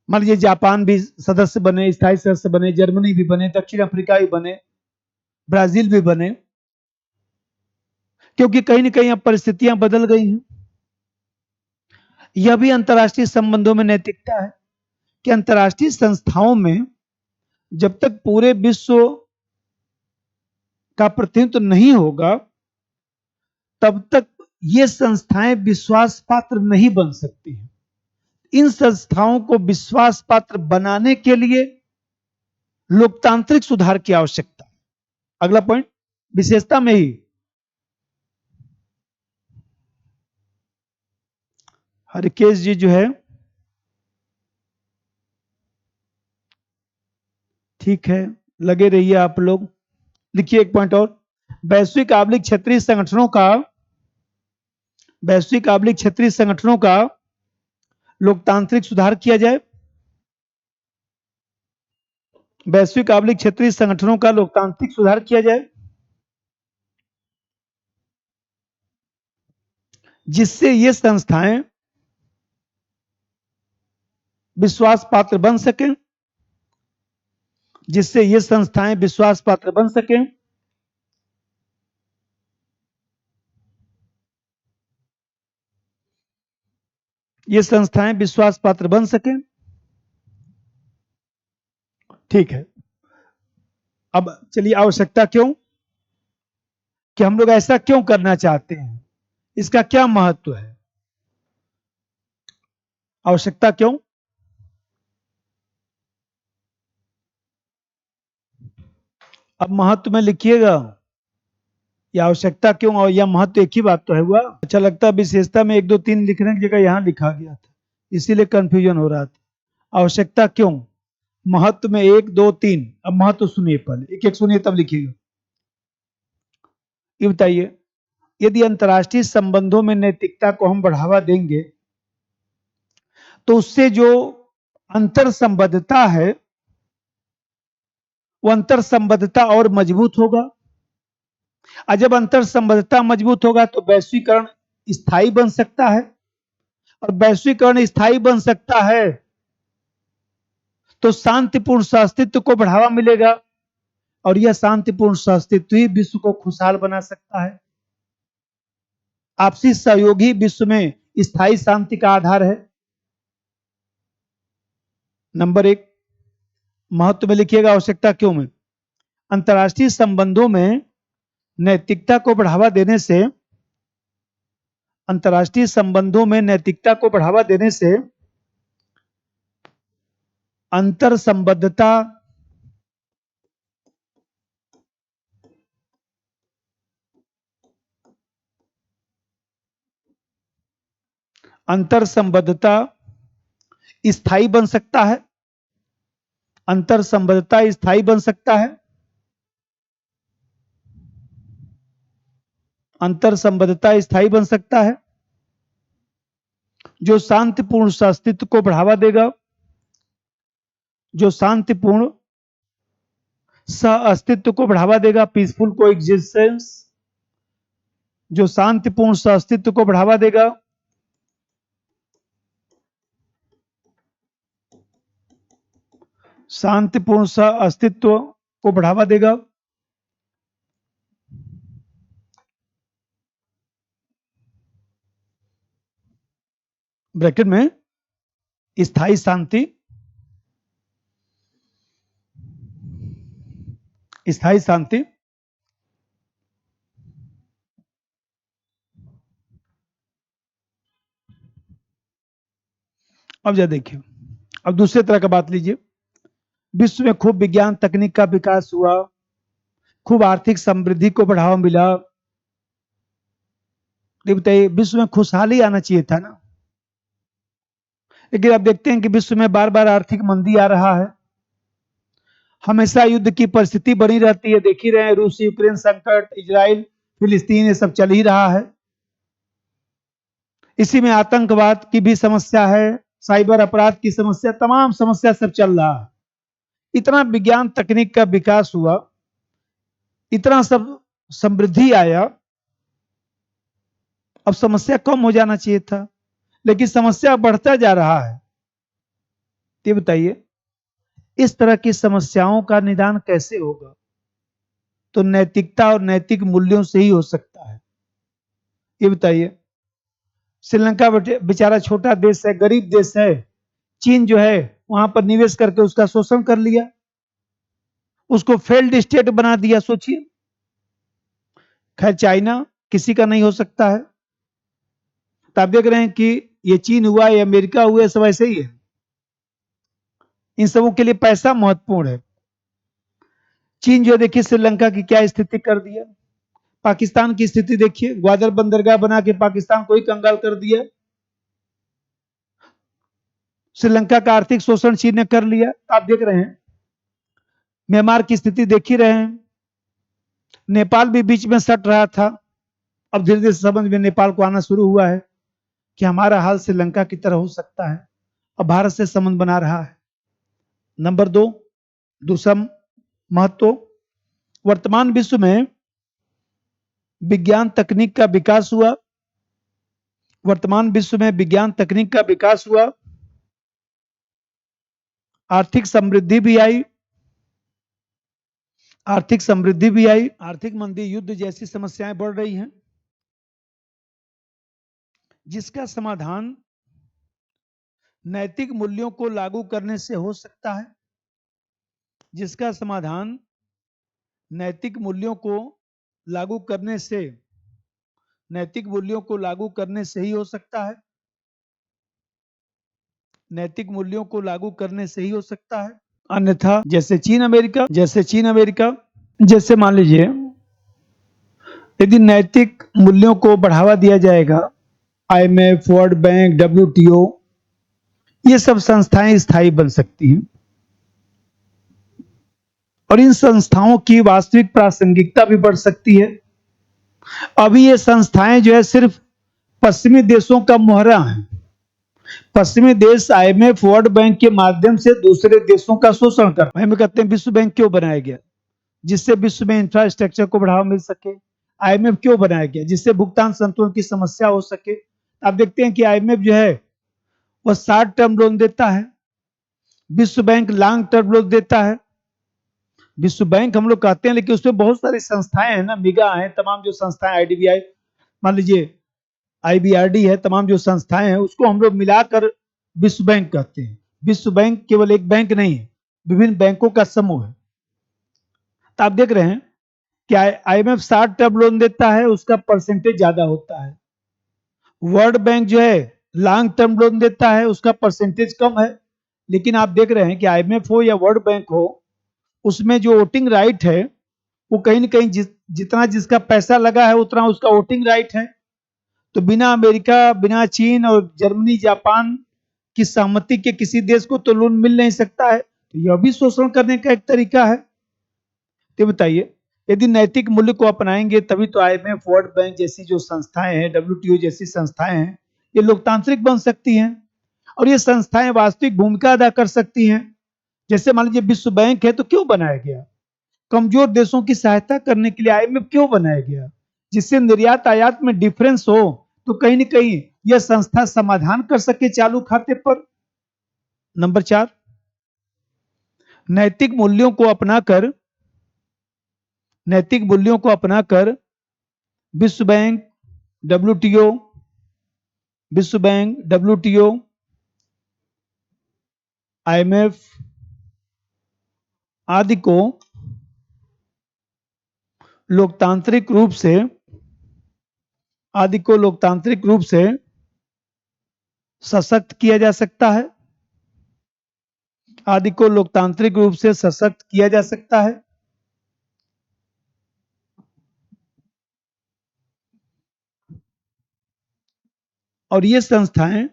मान लीजिए जापान भी सदस्य बने, स्थायी सदस्य बने, जर्मनी भी बने, दक्षिण अफ्रीका भी बने, ब्राजील भी बने, क्योंकि कहीं ना कहीं अब परिस्थितियां बदल गई हैं। यह भी अंतर्राष्ट्रीय संबंधों में नैतिकता है कि अंतर्राष्ट्रीय संस्थाओं में जब तक पूरे विश्व का प्रतिनिधित्व नहीं होगा, तब तक ये संस्थाएं विश्वास पात्र नहीं बन सकती हैं। इन संस्थाओं को विश्वास पात्र बनाने के लिए लोकतांत्रिक सुधार की आवश्यकता। अगला पॉइंट, विशेषता में ही हरकेश जी जो है, ठीक है, लगे रहिए आप लोग। लिखिए एक पॉइंट और, वैश्विक आबलिक क्षेत्रीय संगठनों का, वैश्विक आबलिक क्षेत्रीय संगठनों का लोकतांत्रिक सुधार किया जाए। वैश्विक आबलिक क्षेत्रीय संगठनों का लोकतांत्रिक सुधार किया जाए, जिससे ये संस्थाएं विश्वास पात्र बन सकें, जिससे ये संस्थाएं विश्वास पात्र बन सकें। ये संस्थाएं विश्वास पात्र बन सकें। ठीक है, अब चलिए आवश्यकता क्यों, कि हम लोग ऐसा क्यों करना चाहते हैं, इसका क्या महत्व है? आवश्यकता क्यों? अब महत्व में लिखिएगा, या आवश्यकता क्यों और या महत्व एक ही बात तो है। हुआ अच्छा लगता है, विशेषता में 1 2 3 लिखने की जगह यहां लिखा गया था, इसीलिए कंफ्यूजन हो रहा था। आवश्यकता क्यों, महत्व में 1 2 3। अब महत्व सुनिए, पहले एक एक सुनिए तब लिखिएगा। ये बताइए, यदि अंतर्राष्ट्रीय संबंधों में नैतिकता को हम बढ़ावा देंगे, तो उससे जो अंतर संबद्धता है, वो अंतर संबद्धता और मजबूत होगा। और जब अंतर संबद्धता मजबूत होगा तो वैश्वीकरण स्थायी बन सकता है, और वैश्वीकरण स्थायी बन सकता है तो शांतिपूर्ण सहअस्तित्व को बढ़ावा मिलेगा, और यह शांतिपूर्ण सहअस्तित्व ही विश्व को खुशहाल बना सकता है। आपसी सहयोग ही विश्व में स्थायी शांति का आधार है। नंबर 1, महत्व में लिखिएगा आवश्यकता क्यों में, अंतर्राष्ट्रीय संबंधों में नैतिकता को बढ़ावा देने से अंतर्राष्ट्रीय संबंधों में नैतिकता को बढ़ावा देने से अंतर संबद्धता स्थायी बन सकता है। अंतर संबद्धता स्थायी बन सकता है। अंतर संबद्धता स्थायी बन सकता है, जो शांतिपूर्ण अस्तित्व को बढ़ावा देगा, जो शांतिपूर्ण सह अस्तित्व को बढ़ावा देगा, पीसफुल कोएग्जिस्टेंस, जो शांतिपूर्ण सह अस्तित्व को बढ़ावा देगा, शांतिपूर्ण सह अस्तित्व को बढ़ावा देगा। ब्रैकेट में स्थायी शांति, स्थायी शांति अब जरा देखिए, अब दूसरे तरह का बात लीजिए। विश्व में खूब विज्ञान तकनीक का विकास हुआ, खूब आर्थिक समृद्धि को बढ़ावा मिला। बताइए, विश्व में खुशहाली आना चाहिए था ना, लेकिन अब देखते हैं कि विश्व में बार बार आर्थिक मंदी आ रहा है, हमेशा युद्ध की परिस्थिति बनी रहती है। देख ही रहे हैं, रूस यूक्रेन संकट, इजराइल फिलिस्तीन, ये सब चल ही रहा है। इसी में आतंकवाद की भी समस्या है, साइबर अपराध की समस्या, तमाम समस्या सब चल रहा है। इतना विज्ञान तकनीक का विकास हुआ, इतना सब समृद्धि आया, अब समस्या कम हो जाना चाहिए था, लेकिन समस्या बढ़ता जा रहा है। ये बताइए, इस तरह की समस्याओं का निदान कैसे होगा? तो नैतिकता और नैतिक मूल्यों से ही हो सकता है। ये बताइए, श्रीलंका बेचारा छोटा देश है, गरीब देश है, चीन जो है वहां पर निवेश करके उसका शोषण कर लिया, उसको फेल्ड स्टेट बना दिया। सोचिए, खैर चाइना किसी का नहीं हो सकता है। तो आप देख रहे हैं कि ये चीन हुआ, ये अमेरिका हुआ, सब ऐसे ही है। इन सबों के लिए पैसा महत्वपूर्ण है। चीन जो देखिए श्रीलंका की क्या स्थिति कर दिया, पाकिस्तान की स्थिति देखिए, ग्वादर बंदरगाह बना के पाकिस्तान को ही कंगाल कर दिया। श्रीलंका का आर्थिक शोषण चीन ने कर लिया। आप देख रहे हैं, म्यांमार की स्थिति देख ही रहे हैं, नेपाल भी बीच में सट रहा था, अब धीरे धीरे समझ में नेपाल को आना शुरू हुआ है कि हमारा हाल श्रीलंका की तरह हो सकता है, अब भारत से संबंध बना रहा है। नंबर 2, दूसरा महत्व, वर्तमान विश्व में विज्ञान तकनीक का विकास हुआ, वर्तमान विश्व में विज्ञान तकनीक का विकास हुआ, आर्थिक समृद्धि भी आई, आर्थिक समृद्धि भी आई, आर्थिक मंदी, युद्ध जैसी समस्याएं बढ़ रही हैं, जिसका समाधान नैतिक मूल्यों को लागू करने से हो सकता है, जिसका समाधान नैतिक मूल्यों को लागू करने से, नैतिक मूल्यों को लागू करने से ही हो सकता है, नैतिक मूल्यों को लागू करने से ही हो सकता है। अन्यथा जैसे चीन अमेरिका, जैसे मान लीजिए यदि नैतिक मूल्यों को बढ़ावा दिया जाएगा, IMF, वर्ल्ड बैंक, WTO, ये सब संस्थाएं स्थायी बन सकती हैं और इन संस्थाओं की वास्तविक प्रासंगिकता भी बढ़ सकती है। अभी ये संस्थाएं जो है सिर्फ पश्चिमी देशों का मोहरा है। पश्चिमी देश IMF, वर्ल्ड बैंक के माध्यम से दूसरे देशों का शोषण कर, हम कहते हैं विश्व बैंक क्यों बनाया गया? जिससे विश्व में इंफ्रास्ट्रक्चर को बढ़ावा मिल सके। IMF क्यों बनाया गया? जिससे भुगतान संतुलन की समस्या हो सके। आप देखते हैं कि IMF जो है वह शॉर्ट टर्म लोन देता है, विश्व बैंक लॉन्ग टर्म लोन देता है। विश्व बैंक हम लोग कहते हैं, लेकिन उसमें बहुत सारी संस्थाएं हैं ना, मिगा है, तमाम जो संस्थाएं, IDBI मान लीजिए, IBRD है, तमाम जो संस्थाएं हैं उसको हम लोग मिलाकर विश्व बैंक कहते हैं। विश्व बैंक केवल एक बैंक नहीं है, विभिन्न बैंकों का समूह है। तो आप देख रहे हैं कि IMF शॉर्ट टर्म लोन देता है, उसका परसेंटेज ज्यादा होता है, वर्ल्ड बैंक जो है लॉन्ग टर्म लोन देता है, उसका परसेंटेज कम है, लेकिन आप देख रहे हैं कि आईएमएफ हो या वर्ल्ड बैंक हो, उसमें जो वोटिंग राइट है वो कहीं ना कहीं जितना जिसका पैसा लगा है उतना उसका वोटिंग राइट है। तो बिना अमेरिका, बिना चीन और जर्मनी, जापान की सहमति के किसी देश को तो लोन मिल नहीं सकता है। तो यह भी शोषण करने का एक तरीका है। तो बताइए, यदि नैतिक मूल्य को अपनाएंगे तभी तो आईएमएफ, वर्ल्ड बैंक जैसी जो संस्थाएं हैं, डब्ल्यूटीओ जैसी संस्थाएं हैं, ये लोकतांत्रिक बन सकती हैं और ये संस्थाएं वास्तविक भूमिका अदा कर सकती हैं। जैसे मान लीजिए विश्व बैंक है तो क्यों बनाया गया? कमजोर देशों की सहायता करने के लिए आईएमएफ क्यों बनाया गया? जिससे निर्यात आयात में डिफरेंस हो तो कहीं ना कहीं यह संस्था समाधान कर सके चालू खाते पर। नंबर 4, नैतिक मूल्यों को अपनाकर नैतिक मूल्यों को अपनाकर विश्व बैंक, डब्ल्यूटीओ, विश्व बैंक, डब्ल्यूटीओ, आईएमएफ आदि को लोकतांत्रिक रूप से सशक्त किया जा सकता है। आदि को लोकतांत्रिक रूप से सशक्त किया जा सकता है। और ये संस्थाएं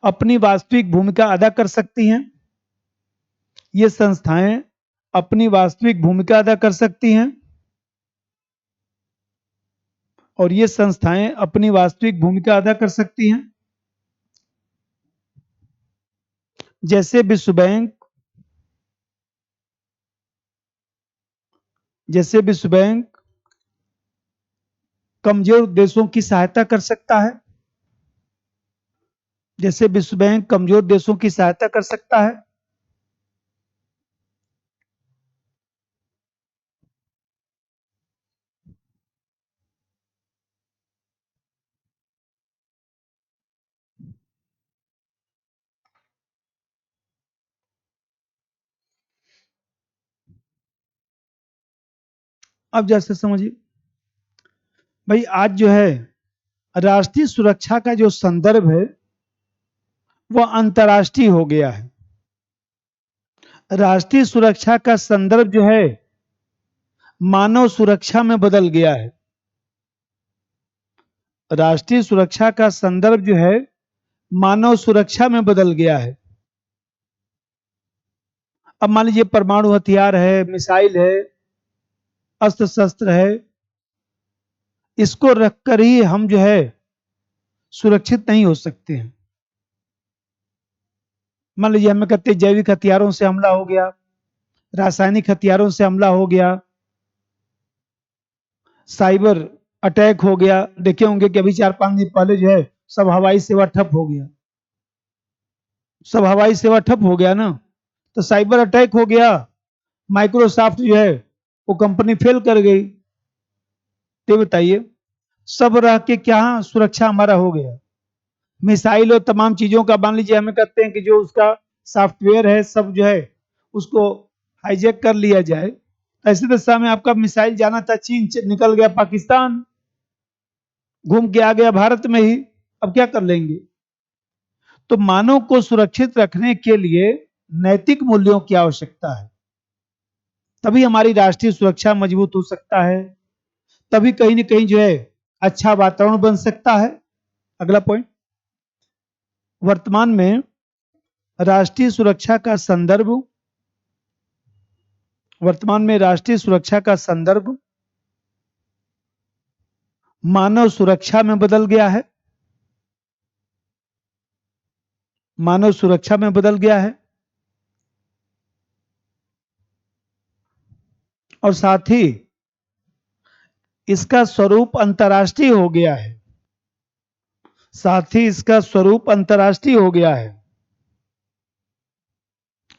अपनी वास्तविक भूमिका अदा कर सकती हैं। ये संस्थाएं अपनी वास्तविक भूमिका अदा कर सकती हैं और ये संस्थाएं अपनी वास्तविक भूमिका अदा कर सकती हैं। जैसे विश्व बैंक, कमजोर देशों की सहायता कर सकता है। जैसे विश्व बैंक कमजोर देशों की सहायता कर सकता है। अब जैसे समझिए भाई, आज जो है राष्ट्रीय सुरक्षा का जो संदर्भ है वह अंतर्राष्ट्रीय हो गया है। राष्ट्रीय सुरक्षा का संदर्भ जो है मानव सुरक्षा में बदल गया है। राष्ट्रीय सुरक्षा का संदर्भ जो है मानव सुरक्षा में बदल गया है। अब मान लीजिए परमाणु हथियार है, मिसाइल है, अस्त्र शस्त्र है, इसको रखकर ही हम जो है सुरक्षित नहीं हो सकते हैं। मान लीजिए हमें कहते हैं जैविक हथियारों से हमला हो गया, रासायनिक हथियारों से हमला हो गया, साइबर अटैक हो गया। देखे होंगे कि अभी 4-5 दिन पहले जो है सब हवाई सेवा ठप हो गया। सब हवाई सेवा ठप हो गया ना, तो साइबर अटैक हो गया, माइक्रोसॉफ्ट जो है वो कंपनी फेल कर गई। तो बताइए, सब रह के क्या सुरक्षा हमारा हो गया? मिसाइल और तमाम चीजों का मान लीजिए हमें कहते हैं कि जो उसका सॉफ्टवेयर है सब जो है उसको हाईजैक कर लिया जाए। ऐसे दशा में आपका मिसाइल जाना था चीन, निकल गया पाकिस्तान, घूम के आ गया भारत में ही। अब क्या कर लेंगे? तो मानव को सुरक्षित रखने के लिए नैतिक मूल्यों की आवश्यकता है, तभी हमारी राष्ट्रीय सुरक्षा मजबूत हो सकता है, तभी कहीं ना कहीं जो है अच्छा वातावरण बन सकता है। अगला पॉइंट, वर्तमान में राष्ट्रीय सुरक्षा का संदर्भ मानव सुरक्षा में बदल गया है। मानव सुरक्षा में बदल गया है और साथ ही इसका स्वरूप अंतर्राष्ट्रीय हो गया है। साथ ही इसका स्वरूप अंतर्राष्ट्रीय हो गया है।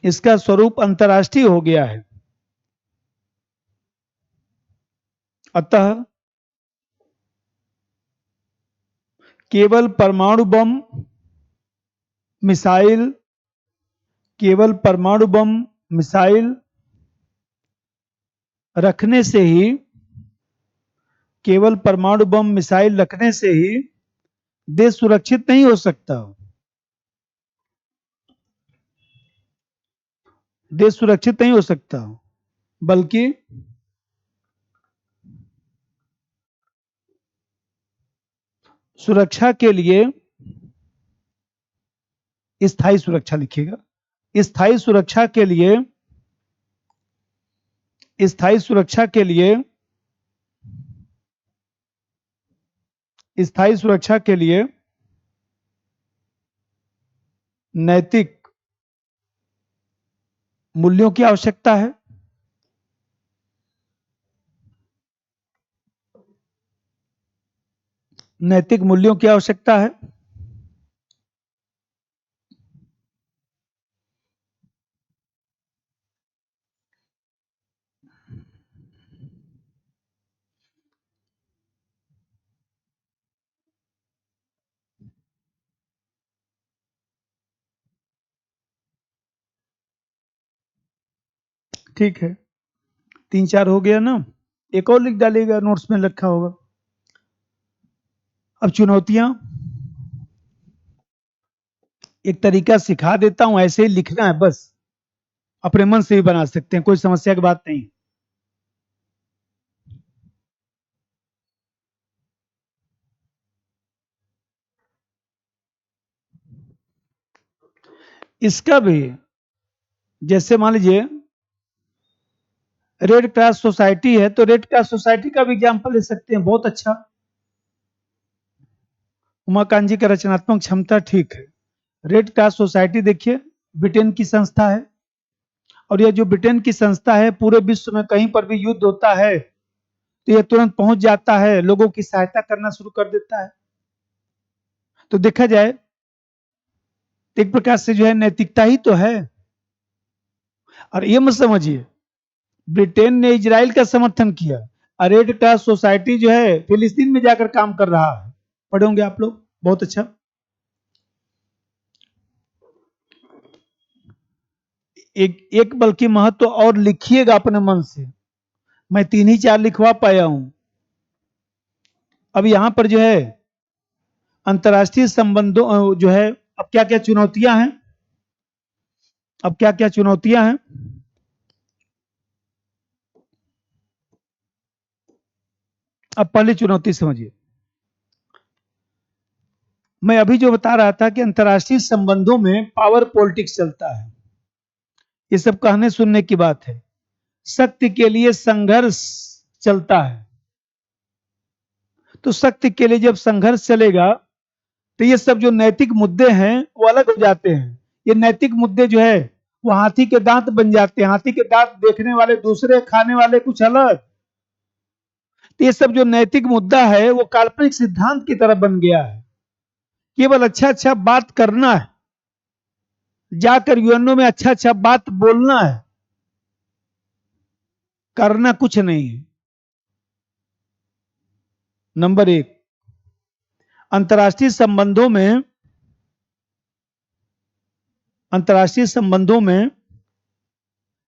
इसका स्वरूप अंतर्राष्ट्रीय हो गया है। अतः केवल परमाणु बम मिसाइल रखने से ही केवल परमाणु बम मिसाइल रखने से ही देश सुरक्षित नहीं हो सकता। देश सुरक्षित नहीं हो सकता, बल्कि सुरक्षा के लिए स्थायी सुरक्षा लिखिएगा। स्थायी सुरक्षा के लिए, स्थायी सुरक्षा के लिए, स्थायी सुरक्षा के लिए नैतिक मूल्यों की आवश्यकता है। नैतिक मूल्यों की आवश्यकता है। ठीक है, 3-4 हो गया ना, एक और लिख डालिएगा, नोट्स में रखा होगा। अब चुनौतियां, एक तरीका सिखा देता हूं, ऐसे ही लिखना है बस, अपने मन से भी बना सकते हैं, कोई समस्या की बात नहीं। इसका भी जैसे मान लीजिए रेड क्रॉस सोसाइटी है, तो रेड क्रॉस सोसाइटी का भी एग्जाम्पल ले सकते हैं, बहुत अच्छा। उमाकांत जी का रचनात्मक क्षमता, ठीक है। रेड क्रॉस सोसाइटी देखिए, ब्रिटेन की संस्था है, और यह जो ब्रिटेन की संस्था है, पूरे विश्व में कहीं पर भी युद्ध होता है तो यह तुरंत पहुंच जाता है, लोगों की सहायता करना शुरू कर देता है। तो देखा जाए एक प्रकार से जो है नैतिकता ही तो है। और ये मत समझिए ब्रिटेन ने इजराइल का समर्थन किया, और रेड क्रॉस सोसाइटी जो है फिलिस्तीन में जाकर काम कर रहा है। पढ़े होंगे आप लोग, बहुत अच्छा। एक बल्कि महत्व और लिखिएगा अपने मन से, मैं 3 ही 4 लिखवा पाया हूं। अब यहां पर जो है अंतर्राष्ट्रीय संबंधों जो है, अब क्या क्या चुनौतियां हैं, अब क्या क्या चुनौतियां हैं। अब पहली चुनौती समझिए, मैं अभी जो बता रहा था कि अंतर्राष्ट्रीय संबंधों में पावर पॉलिटिक्स चलता है, ये सब कहने सुनने की बात है। शक्ति के लिए संघर्ष चलता है, तो शक्ति के लिए जब संघर्ष चलेगा तो ये सब जो नैतिक मुद्दे हैं वो अलग हो जाते हैं। ये नैतिक मुद्दे जो है वो हाथी के दांत बन जाते हैं, हाथी के दांत देखने वाले दूसरे, खाने वाले कुछ अलग। तो ये सब जो नैतिक मुद्दा है वो काल्पनिक सिद्धांत की तरह बन गया है। केवल अच्छा अच्छा बात करना है, जाकर यूएनओ में अच्छा अच्छा बात बोलना है, करना कुछ नहीं है। नंबर 1, अंतर्राष्ट्रीय संबंधों में, अंतर्राष्ट्रीय संबंधों में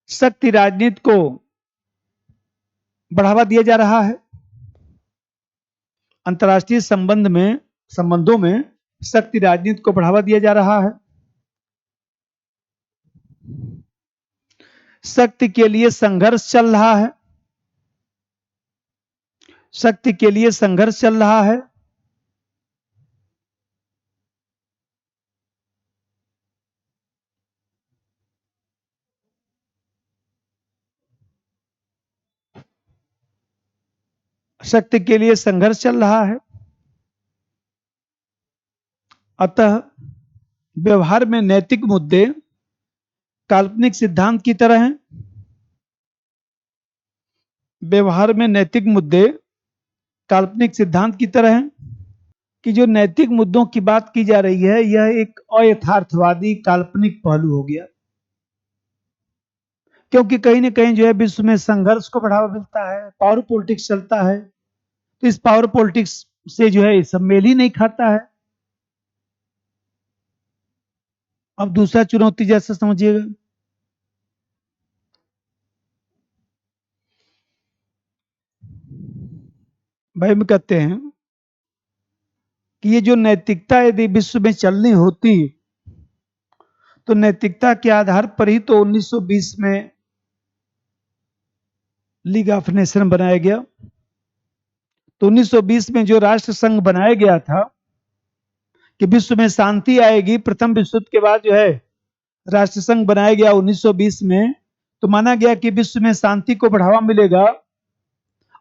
शक्ति राजनीति को बढ़ावा दिया जा रहा है। अंतर्राष्ट्रीय संबंधों में शक्ति राजनीति को बढ़ावा दिया जा रहा है। शक्ति के लिए संघर्ष चल रहा है, शक्ति के लिए संघर्ष चल रहा है। शक्ति के लिए संघर्ष चल रहा है। अतः व्यवहार में नैतिक मुद्दे काल्पनिक सिद्धांत की तरह हैं। व्यवहार में नैतिक मुद्दे काल्पनिक सिद्धांत की तरह हैं, कि जो नैतिक मुद्दों की बात की जा रही है यह एक अयथार्थवादी काल्पनिक पहलू हो गया, क्योंकि कहीं ना कहीं जो है विश्व में संघर्ष को बढ़ावा मिलता है, पावर पॉलिटिक्स चलता है, तो इस पावर पॉलिटिक्स से जो है सब मेल ही नहीं खाता है। अब दूसरा चुनौती जैसा समझिएगा, भाई में कहते हैं कि ये जो नैतिकता यदि विश्व में चलनी होती तो नैतिकता के आधार पर ही तो 1920 में लीग ऑफ नेशन बनाया गया। तो 1920 में जो राष्ट्र संघ बनाया गया था कि विश्व में शांति आएगी, प्रथम विश्व युद्ध के बाद जो है राष्ट्र संघ बनाया गया 1920 में, तो माना गया कि विश्व में शांति को बढ़ावा मिलेगा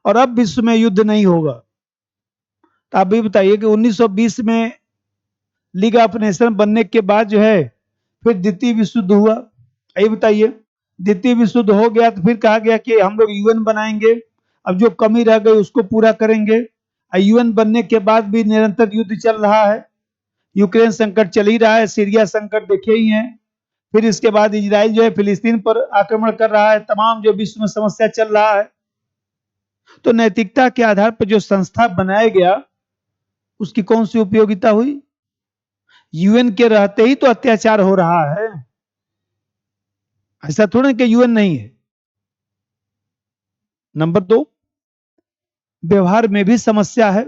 और अब विश्व में युद्ध नहीं होगा। तो आप भी बताइए कि 1920 में लीग ऑफ नेशन बनने के बाद जो है फिर द्वितीय विश्व युद्ध हुआ। यही बताइए, द्वितीय विश्व युद्ध हो गया तो फिर कहा गया कि हम लोग यूएन बनाएंगे, अब जो कमी रह गई उसको पूरा करेंगे। यूएन बनने के बाद भी निरंतर युद्ध चल रहा है, यूक्रेन संकट चल ही रहा है, सीरिया संकट देखे ही हैं, फिर इसके बाद इजराइल जो है फिलिस्तीन पर आक्रमण कर रहा है, तमाम जो विश्व में समस्या चल रहा है। तो नैतिकता के आधार पर जो संस्था बनाया गया उसकी कौन सी उपयोगिता हुई? यूएन के रहते ही तो अत्याचार हो रहा है, ऐसा थोड़ा कि यूएन नहीं है। नंबर 2, व्यवहार में भी समस्या है।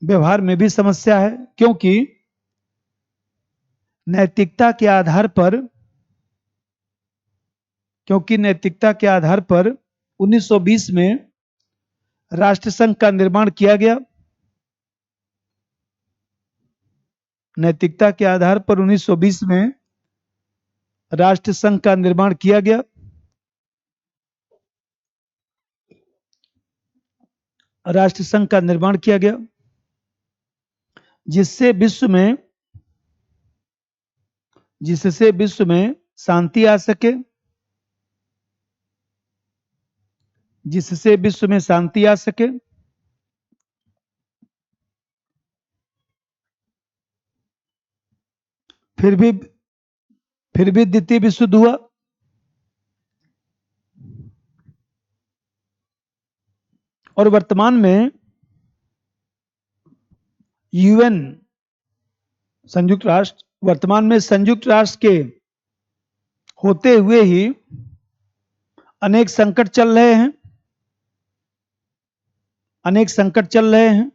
व्यवहार में भी समस्या है क्योंकि नैतिकता के आधार पर 1920 में राष्ट्रसंघ का निर्माण किया गया। नैतिकता के आधार पर 1920 में राष्ट्रसंघ का निर्माण किया गया। राष्ट्रसंघ का निर्माण किया गया जिससे विश्व में शांति आ सके, जिससे विश्व में शांति आ सके। फिर भी द्वितीय विश्व युद्ध हुआ। और वर्तमान में यूएन संयुक्त राष्ट्र के होते हुए ही अनेक संकट चल रहे हैं, अनेक संकट चल रहे हैं।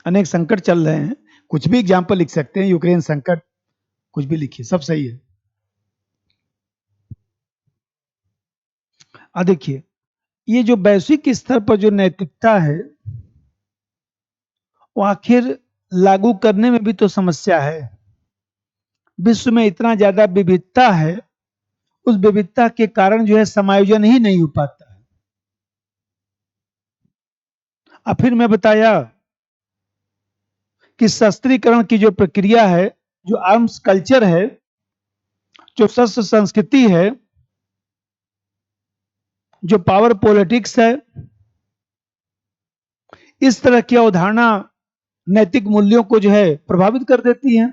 अनेक संकट चल रहे हैं, कुछ भी एग्जाम्पल लिख सकते हैं, यूक्रेन संकट, कुछ भी लिखिए, सब सही है। देखिए, ये जो वैश्विक स्तर पर जो नैतिकता है वो आखिर लागू करने में भी तो समस्या है। विश्व में इतना ज्यादा विविधता है, उस विविधता के कारण जो है समायोजन ही नहीं हो पाता है। अब फिर मैं बताया कि शस्त्रीकरण की जो प्रक्रिया है, जो आर्म्स कल्चर है, जो शस्त्र संस्कृति है, जो पावर पॉलिटिक्स है, इस तरह की अवधारणा नैतिक मूल्यों को जो है प्रभावित कर देती है।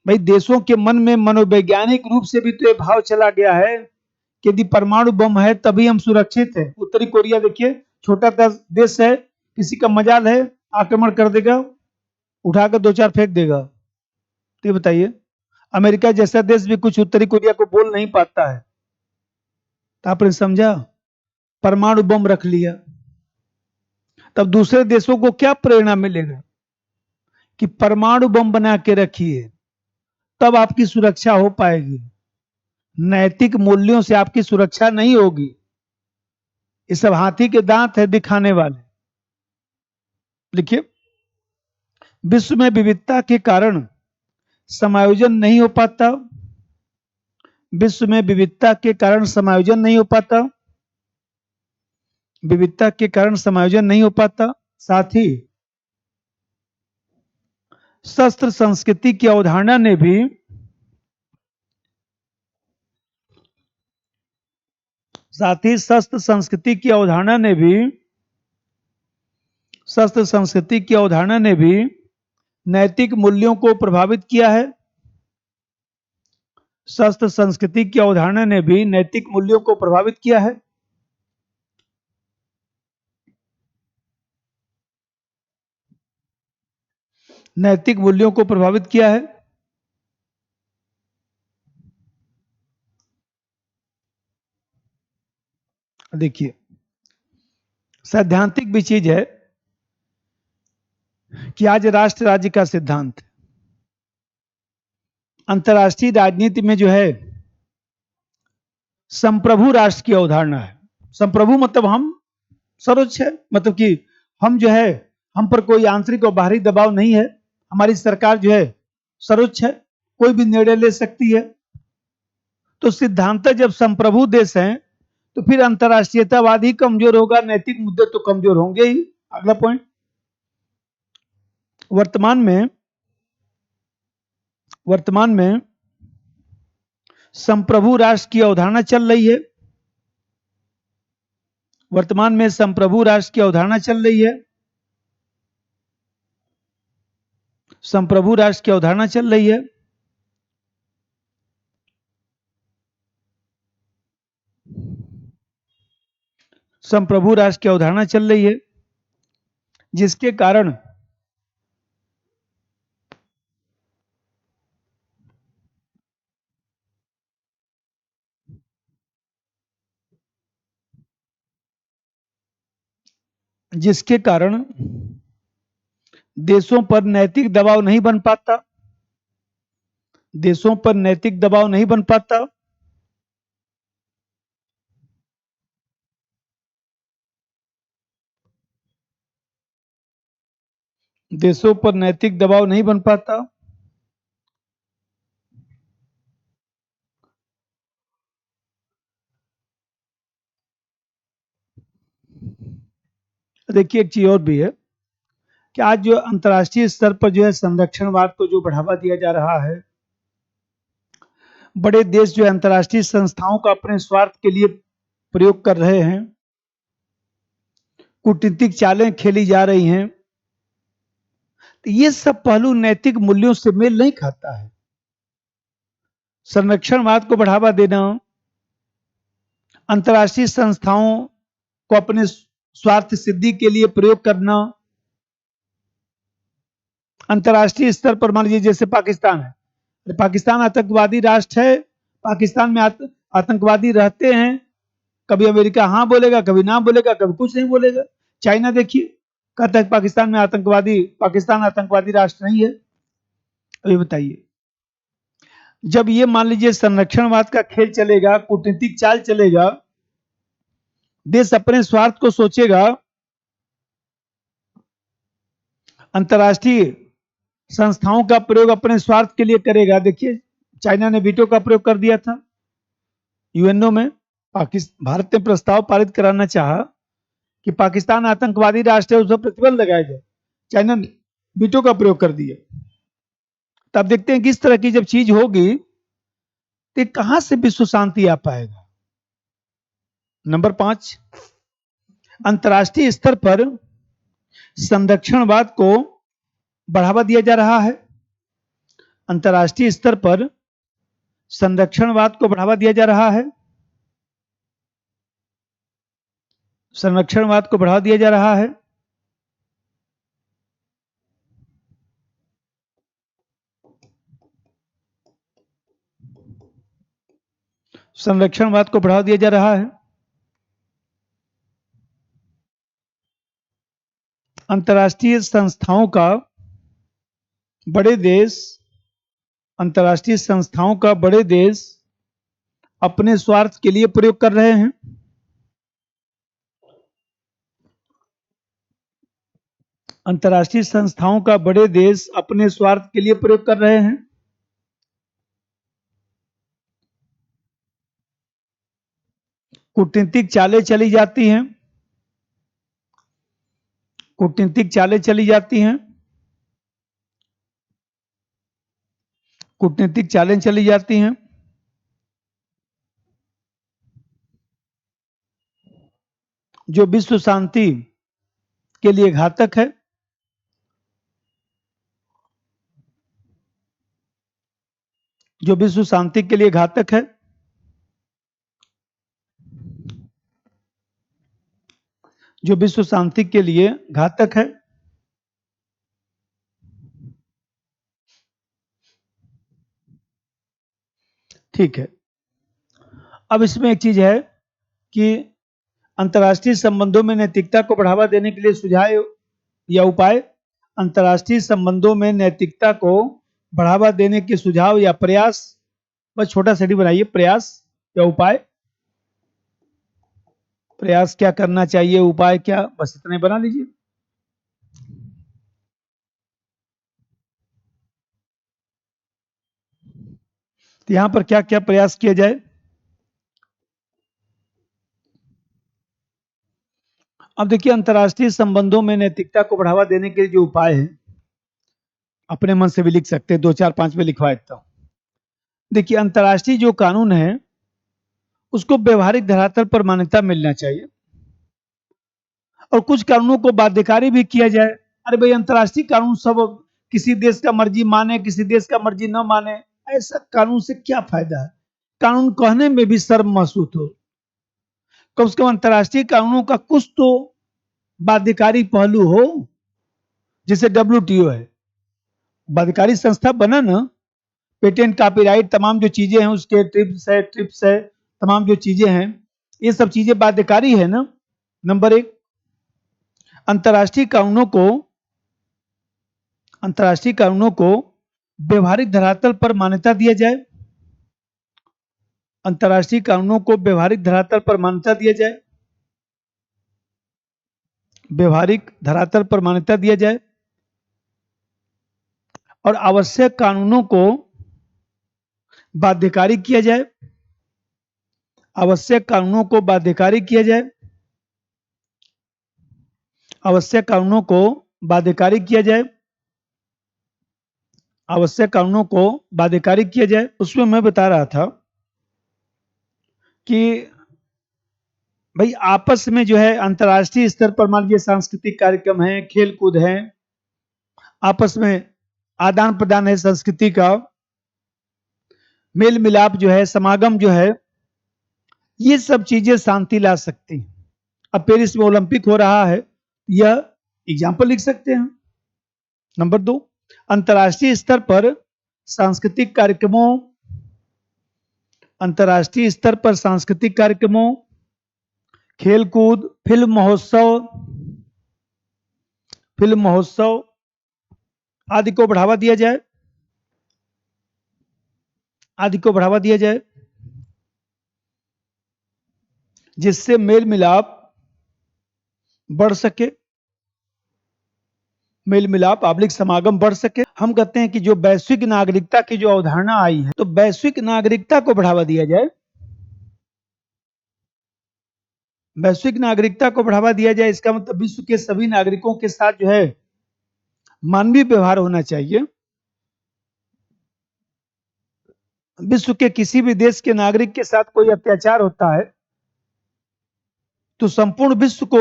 भाई देशों के मन में मनोवैज्ञानिक रूप से भी तो ये भाव चला गया है कि यदि परमाणु बम है तभी हम सुरक्षित हैं। उत्तरी कोरिया देखिए, छोटा देश है, किसी का मजाल है आक्रमण कर देगा, उठाकर 2-4 फेंक देगा। तो बताइए, अमेरिका जैसा देश भी कुछ उत्तरी कोरिया को बोल नहीं पाता है। तो आपने समझा, परमाणु बम रख लिया, तब दूसरे देशों को क्या प्रेरणा मिलेगा कि परमाणु बम बना के रखिए, तब आपकी सुरक्षा हो पाएगी। नैतिक मूल्यों से आपकी सुरक्षा नहीं होगी। ये सब हाथी के दांत है दिखाने वाले। लिखिए, विश्व में विविधता के कारण समायोजन नहीं हो पाता। विश्व में विविधता के कारण समायोजन नहीं हो पाता। विविधता के कारण समायोजन नहीं हो पाता। साथ ही शस्त्र संस्कृति की अवधारणा ने भी शस्त्र संस्कृति की अवधारणा ने भी नैतिक मूल्यों को प्रभावित किया है। शस्त्र संस्कृति की अवधारणा ने भी नैतिक मूल्यों को प्रभावित किया है। नैतिक मूल्यों को प्रभावित किया है। देखिए, सैद्धांतिक भी चीज है कि आज राष्ट्र राज्य का सिद्धांत, अंतर्राष्ट्रीय राजनीति में जो है संप्रभु राष्ट्र की अवधारणा है। संप्रभु मतलब हम सर्वोच्च है, मतलब कि हम जो है, हम पर कोई आंतरिक और बाहरी दबाव नहीं है, हमारी सरकार जो है सर्वोच्च है, कोई भी निर्णय ले सकती है। तो सिद्धांत जब संप्रभु देश हैं तो फिर अंतर्राष्ट्रीयतावाद ही कमजोर होगा, नैतिक मुद्दे तो कमजोर होंगे ही। अगला पॉइंट, वर्तमान में संप्रभु राष्ट्र की अवधारणा चल रही है। वर्तमान में संप्रभु राष्ट्र की अवधारणा चल रही है। संप्रभु राष्ट्र की अवधारणा चल रही है। संप्रभु राष्ट्र की अवधारणा चल रही है, जिसके कारण देशों पर नैतिक दबाव नहीं बन पाता। देशों पर नैतिक दबाव नहीं बन पाता। देशों पर नैतिक दबाव नहीं बन पाता। देखिए, एक चीज और भी है कि आज जो अंतर्राष्ट्रीय स्तर पर जो है संरक्षणवाद को जो बढ़ावा दिया जा रहा है, बड़े देश जो अंतर्राष्ट्रीय संस्थाओं का अपने स्वार्थ के लिए प्रयोग कर रहे हैं, कूटनीतिक चालें खेली जा रही हैं, तो ये सब पहलू नैतिक मूल्यों से मेल नहीं खाता है। संरक्षणवाद को बढ़ावा देना, अंतर्राष्ट्रीय संस्थाओं को अपने स्वार्थ सिद्धि के लिए प्रयोग करना, अंतर्राष्ट्रीय स्तर पर मान लीजिए जैसे पाकिस्तान है, पाकिस्तान आतंकवादी राष्ट्र है, पाकिस्तान में आतंकवादी रहते हैं, कभी अमेरिका हाँ बोलेगा, कभी ना बोलेगा, कभी कुछ नहीं बोलेगा। चाइना देखिए, कहता है पाकिस्तान आतंकवादी राष्ट्र नहीं है। अभी बताइए, जब ये मान लीजिए संरक्षणवाद का खेल चलेगा, कूटनीतिक चाल चलेगा, देश अपने स्वार्थ को सोचेगा, अंतर्राष्ट्रीय संस्थाओं का प्रयोग अपने स्वार्थ के लिए करेगा। देखिए, चाइना ने वीटो का प्रयोग कर दिया था यूएनओ में। भारत ने प्रस्ताव पारित कराना चाहा कि पाकिस्तान आतंकवादी राष्ट्र है, उस पर प्रतिबंध लगाया जाए, चाइना ने वीटो का प्रयोग कर दिया। तब देखते हैं किस तरह की जब चीज होगी तो कहां से विश्व शांति आ पाएगा। नंबर 5, अंतर्राष्ट्रीय स्तर पर संरक्षणवाद को बढ़ावा दिया जा रहा है। अंतर्राष्ट्रीय स्तर पर संरक्षणवाद को बढ़ावा दिया जा रहा है। संरक्षणवाद को बढ़ावा दिया जा रहा है। संरक्षणवाद को बढ़ावा दिया जा रहा है। अंतर्राष्ट्रीय संस्थाओं का बड़े देश अंतर्राष्ट्रीय संस्थाओं का बड़े देश अपने स्वार्थ के लिए प्रयोग कर रहे हैं। अंतर्राष्ट्रीय संस्थाओं का बड़े देश अपने स्वार्थ के लिए प्रयोग कर रहे हैं। कूटनीतिक चालें चली जाती हैं। कूटनीतिक चालें चली जाती हैं। कूटनीतिक चालें चली जाती हैं जो विश्व शांति के लिए घातक है। जो विश्व शांति के लिए घातक है। जो विश्व शांति के लिए घातक है। ठीक है। अब इसमें एक चीज है कि अंतर्राष्ट्रीय संबंधों में नैतिकता को बढ़ावा देने के लिए सुझाव या उपाय। अंतर्राष्ट्रीय संबंधों में नैतिकता को बढ़ावा देने के सुझाव या प्रयास। बस छोटा सा बनाइए, प्रयास या उपाय। प्रयास क्या करना चाहिए, उपाय क्या, बस इतने बना लीजिए। तो यहां पर क्या क्या प्रयास किया जाए। अब देखिए, अंतर्राष्ट्रीय संबंधों में नैतिकता को बढ़ावा देने के लिए जो उपाय है, अपने मन से भी लिख सकते हैं, 2 4 5 में लिखवा देता हूं। देखिए, अंतर्राष्ट्रीय जो कानून है उसको व्यवहारिक धरातल पर मान्यता मिलना चाहिए और कुछ कानूनों को बाध्यकारी भी किया जाए। अरे भाई, अंतर्राष्ट्रीय कानून सब किसी देश का मर्जी माने, किसी देश का मर्जी न माने, ऐसा कानून से क्या फायदा है। कानून कहने में भी शर्म महसूस हो। कम से कम अंतर्राष्ट्रीय कानूनों का कुछ तो बाध्यकारी पहलू हो। जैसे WTO है, बाध्यकारी संस्था बना ना। पेटेंट, कॉपीराइट, तमाम जो चीजें हैं उसके, ट्रिप्स है, तमाम जो चीजें हैं, ये सब चीजें बाध्यकारी है ना। नंबर एक, अंतर्राष्ट्रीय कानूनों को व्यवहारिक धरातल पर मान्यता दिया जाए। अंतर्राष्ट्रीय कानूनों को व्यवहारिक धरातल पर मान्यता दिया जाए। व्यवहारिक धरातल पर मान्यता दिया जाए और आवश्यक कानूनों को बाध्यकारी किया जाए। आवश्यक कानूनों को बाध्यकारी किया जाए। आवश्यक कानूनों को बाध्यकारी किया जाए। आवश्यक कानूनों को बाध्यकारी किया जाए। उसमें मैं बता रहा था कि भाई आपस में जो है अंतर्राष्ट्रीय स्तर पर मान लीजिए सांस्कृतिक कार्यक्रम है, खेल कूद है, आपस में आदान प्रदान है, संस्कृति का मेल मिलाप जो है, समागम जो है, ये सब चीजें शांति ला सकती हैं। अब पेरिस में ओलंपिक हो रहा है, यह एग्जाम्पल लिख सकते हैं। नंबर 2, अंतर्राष्ट्रीय स्तर पर सांस्कृतिक कार्यक्रमों, अंतर्राष्ट्रीय स्तर पर सांस्कृतिक कार्यक्रमों, खेलकूद, फिल्म महोत्सव आदि को बढ़ावा दिया जाए। आदि को बढ़ावा दिया जाए जिससे मेल मिलाप बढ़ सके, मेल मिलाप आबलिक समागम बढ़ सके। हम कहते हैं कि जो वैश्विक नागरिकता की जो अवधारणा आई है, तो वैश्विक नागरिकता को बढ़ावा दिया जाए। वैश्विक नागरिकता को बढ़ावा दिया जाए, इसका मतलब विश्व के सभी नागरिकों के साथ जो है मानवीय व्यवहार होना चाहिए। विश्व के किसी भी देश के नागरिक के साथ कोई अत्याचार होता है तो संपूर्ण विश्व को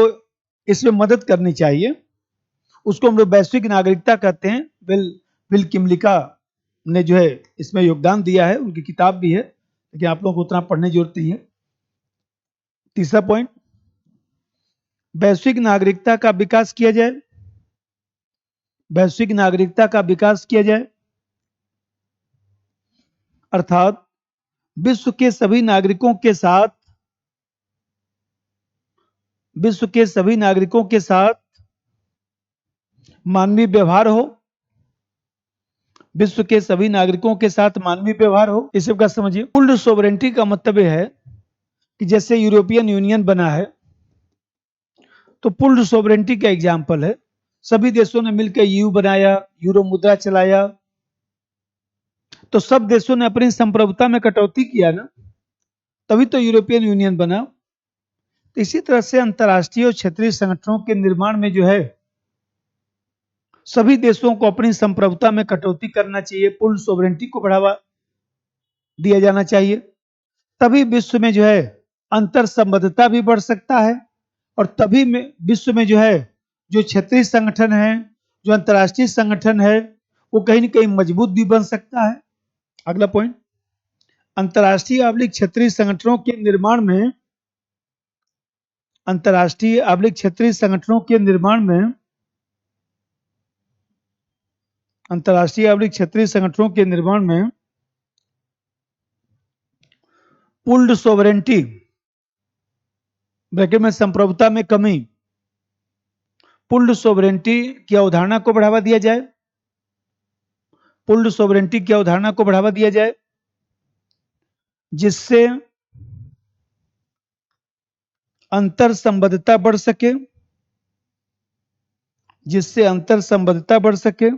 इसमें मदद करनी चाहिए। उसको हम लोग वैश्विक नागरिकता कहते हैं। बिल किमलिका ने जो है इसमें योगदान दिया है, उनकी किताब भी है, लेकिन आप लोगों को उतना पढ़ने की जरूरत नहीं है। तीसरा पॉइंट, वैश्विक नागरिकता का विकास किया जाए। वैश्विक नागरिकता का विकास किया जाए अर्थात विश्व के सभी नागरिकों के साथ, विश्व के सभी नागरिकों के साथ मानवीय व्यवहार हो। विश्व के सभी नागरिकों के साथ मानवीय व्यवहार हो। इस सबका समझिए। पूर्ण सोवरेंटी का मतलब यह है कि जैसे यूरोपियन यूनियन बना है तो पूर्ण सोवरेंटी का एग्जाम्पल है। सभी देशों ने मिलकर EU बनाया, यूरो मुद्रा चलाया, तो सब देशों ने अपनी संप्रभुता में कटौती किया ना, तभी तो यूरोपियन यूनियन बना। तो इसी तरह से अंतर्राष्ट्रीय और क्षेत्रीय संगठनों के निर्माण में जो है सभी देशों को अपनी संप्रभुता में कटौती करना चाहिए, पूर्ण सोवरेंटी को बढ़ावा दिया जाना चाहिए। तभी विश्व में जो है अंतर संबद्धता भी बढ़ सकता है और तभी में विश्व में जो है जो क्षेत्रीय संगठन है, जो अंतर्राष्ट्रीय संगठन है, वो कहीं ना कहीं मजबूत भी बन सकता है। अगला पॉइंट, अंतर्राष्ट्रीय आबलिक क्षेत्रीय संगठनों के निर्माण में, अंतर्राष्ट्रीय आबलिक क्षेत्रीय संगठनों के निर्माण में, अंतर्राष्ट्रीय आबलिक क्षेत्रीय संगठनों के निर्माण में पूल्ड सोवरेंटी ब्रैकेट में संप्रभुता में कमी, पूल्ड सोवरेंटी की अवधारणा को बढ़ावा दिया जाए, पूल्ड सोवरेंटी की अवधारणा को बढ़ावा दिया जाए जिससे अंतर संबद्धता बढ़ सके, जिससे अंतर संबद्धता बढ़ सके,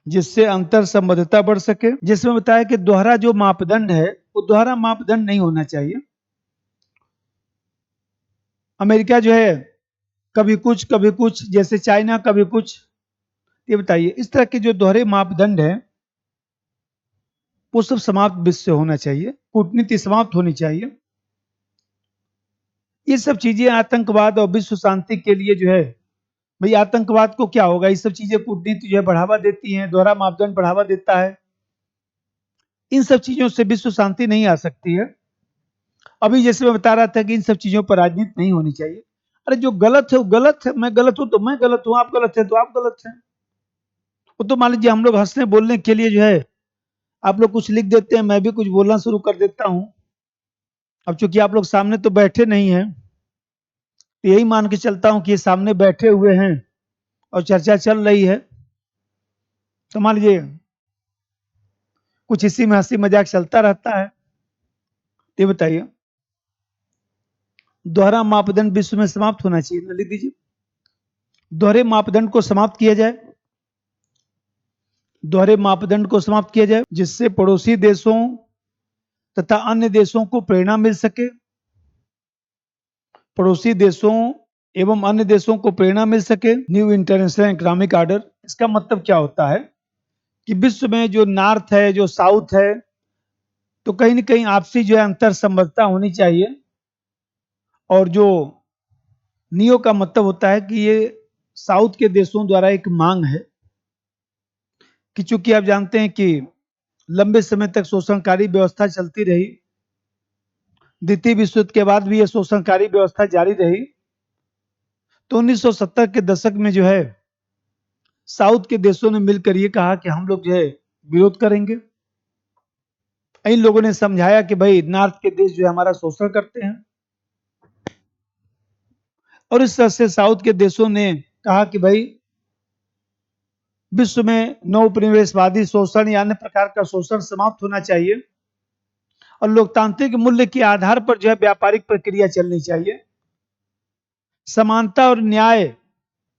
जिससे अंतर संबद्धता बढ़ सके, जिसमें बताया कि दोहरा जो मापदंड है वो दोहरा मापदंड नहीं होना चाहिए। अमेरिका जो है कभी कुछ, जैसे चाइना कभी कुछ। ये बताइए, इस तरह के जो दोहरे मापदंड है वो सब समाप्त विश्व से होना चाहिए, कूटनीति समाप्त होनी चाहिए। ये सब चीजें आतंकवाद और विश्व शांति के लिए जो है, भाई आतंकवाद को क्या होगा, ये सब चीजें कूटनीति जो है बढ़ावा देती हैं, दोहरा मापदंड बढ़ावा देता है। इन सब चीजों से विश्व शांति नहीं आ सकती है। अभी जैसे मैं बता रहा था कि इन सब चीजों पर राजनीति नहीं होनी चाहिए। अरे जो गलत है वो गलत है, मैं गलत हूं तो मैं गलत हूं, आप गलत है तो आप गलत हैं। वो तो मान लीजिए हम लोग हंसने बोलने के लिए जो है आप लोग कुछ लिख देते हैं, मैं भी कुछ बोलना शुरू कर देता हूं। अब चूंकि आप लोग सामने तो बैठे नहीं हैं, तो यही मान के चलता हूं कि ये सामने बैठे हुए हैं और चर्चा चल रही है, तो मान लीजिए कुछ इसी में हंसी मजाक चलता रहता है। ये बताइए, दोहरा मापदंड विश्व में समाप्त होना चाहिए ना, लिख दीजिए दोहरे मापदंड को समाप्त किया जाए, दोहरे मापदंड को समाप्त किया जाए जिससे पड़ोसी देशों तथा अन्य देशों को प्रेरणा मिल सके, पड़ोसी देशों एवं अन्य देशों को प्रेरणा मिल सके। न्यू इंटरनेशनल इकोनॉमिक ऑर्डर, इसका मतलब क्या होता है कि विश्व में जो नॉर्थ है जो साउथ है, तो कहीं ना कहीं आपसी जो है अंतर संबद्धता होनी चाहिए। और जो नियो का मतलब होता है कि ये साउथ के देशों द्वारा एक मांग है कि चूंकि आप जानते हैं कि लंबे समय तक शोषणकारी व्यवस्था चलती रही, द्वितीय विश्व युद्ध के बाद भी यह शोषणकारी व्यवस्था जारी रही, तो 1970 के दशक में जो है साउथ के देशों ने मिलकर ये कहा कि हम लोग जो है विरोध करेंगे। इन लोगों ने समझाया कि भाई नॉर्थ के देश जो है हमारा शोषण करते हैं, और इस तरह से साउथ के देशों ने कहा कि भाई विश्व में नौपनिवेशवादी शोषण या अन्य प्रकार का शोषण समाप्त होना चाहिए और लोकतांत्रिक मूल्य के आधार पर जो है व्यापारिक प्रक्रिया चलनी चाहिए। समानता और न्याय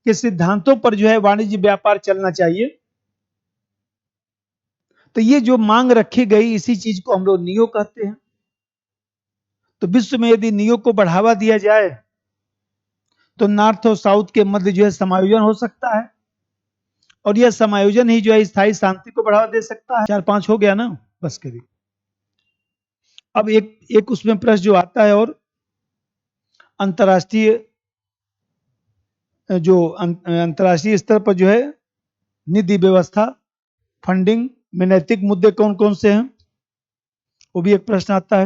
के सिद्धांतों पर जो है वाणिज्य व्यापार चलना चाहिए। तो ये जो मांग रखी गई, इसी चीज को हम लोग नियो कहते हैं। तो विश्व में यदि नियो को बढ़ावा दिया जाए तो नॉर्थ और साउथ के मध्य जो है समायोजन हो सकता है, और यह समायोजन ही जो है स्थायी शांति को बढ़ावा दे सकता है। 4-5 हो गया ना, बस करिए। अब एक उसमें प्रश्न जो आता है, और अंतर्राष्ट्रीय अंतर्राष्ट्रीय स्तर पर जो है निधि व्यवस्था, फंडिंग में नैतिक मुद्दे कौन कौन से हैं, वो भी एक प्रश्न आता है।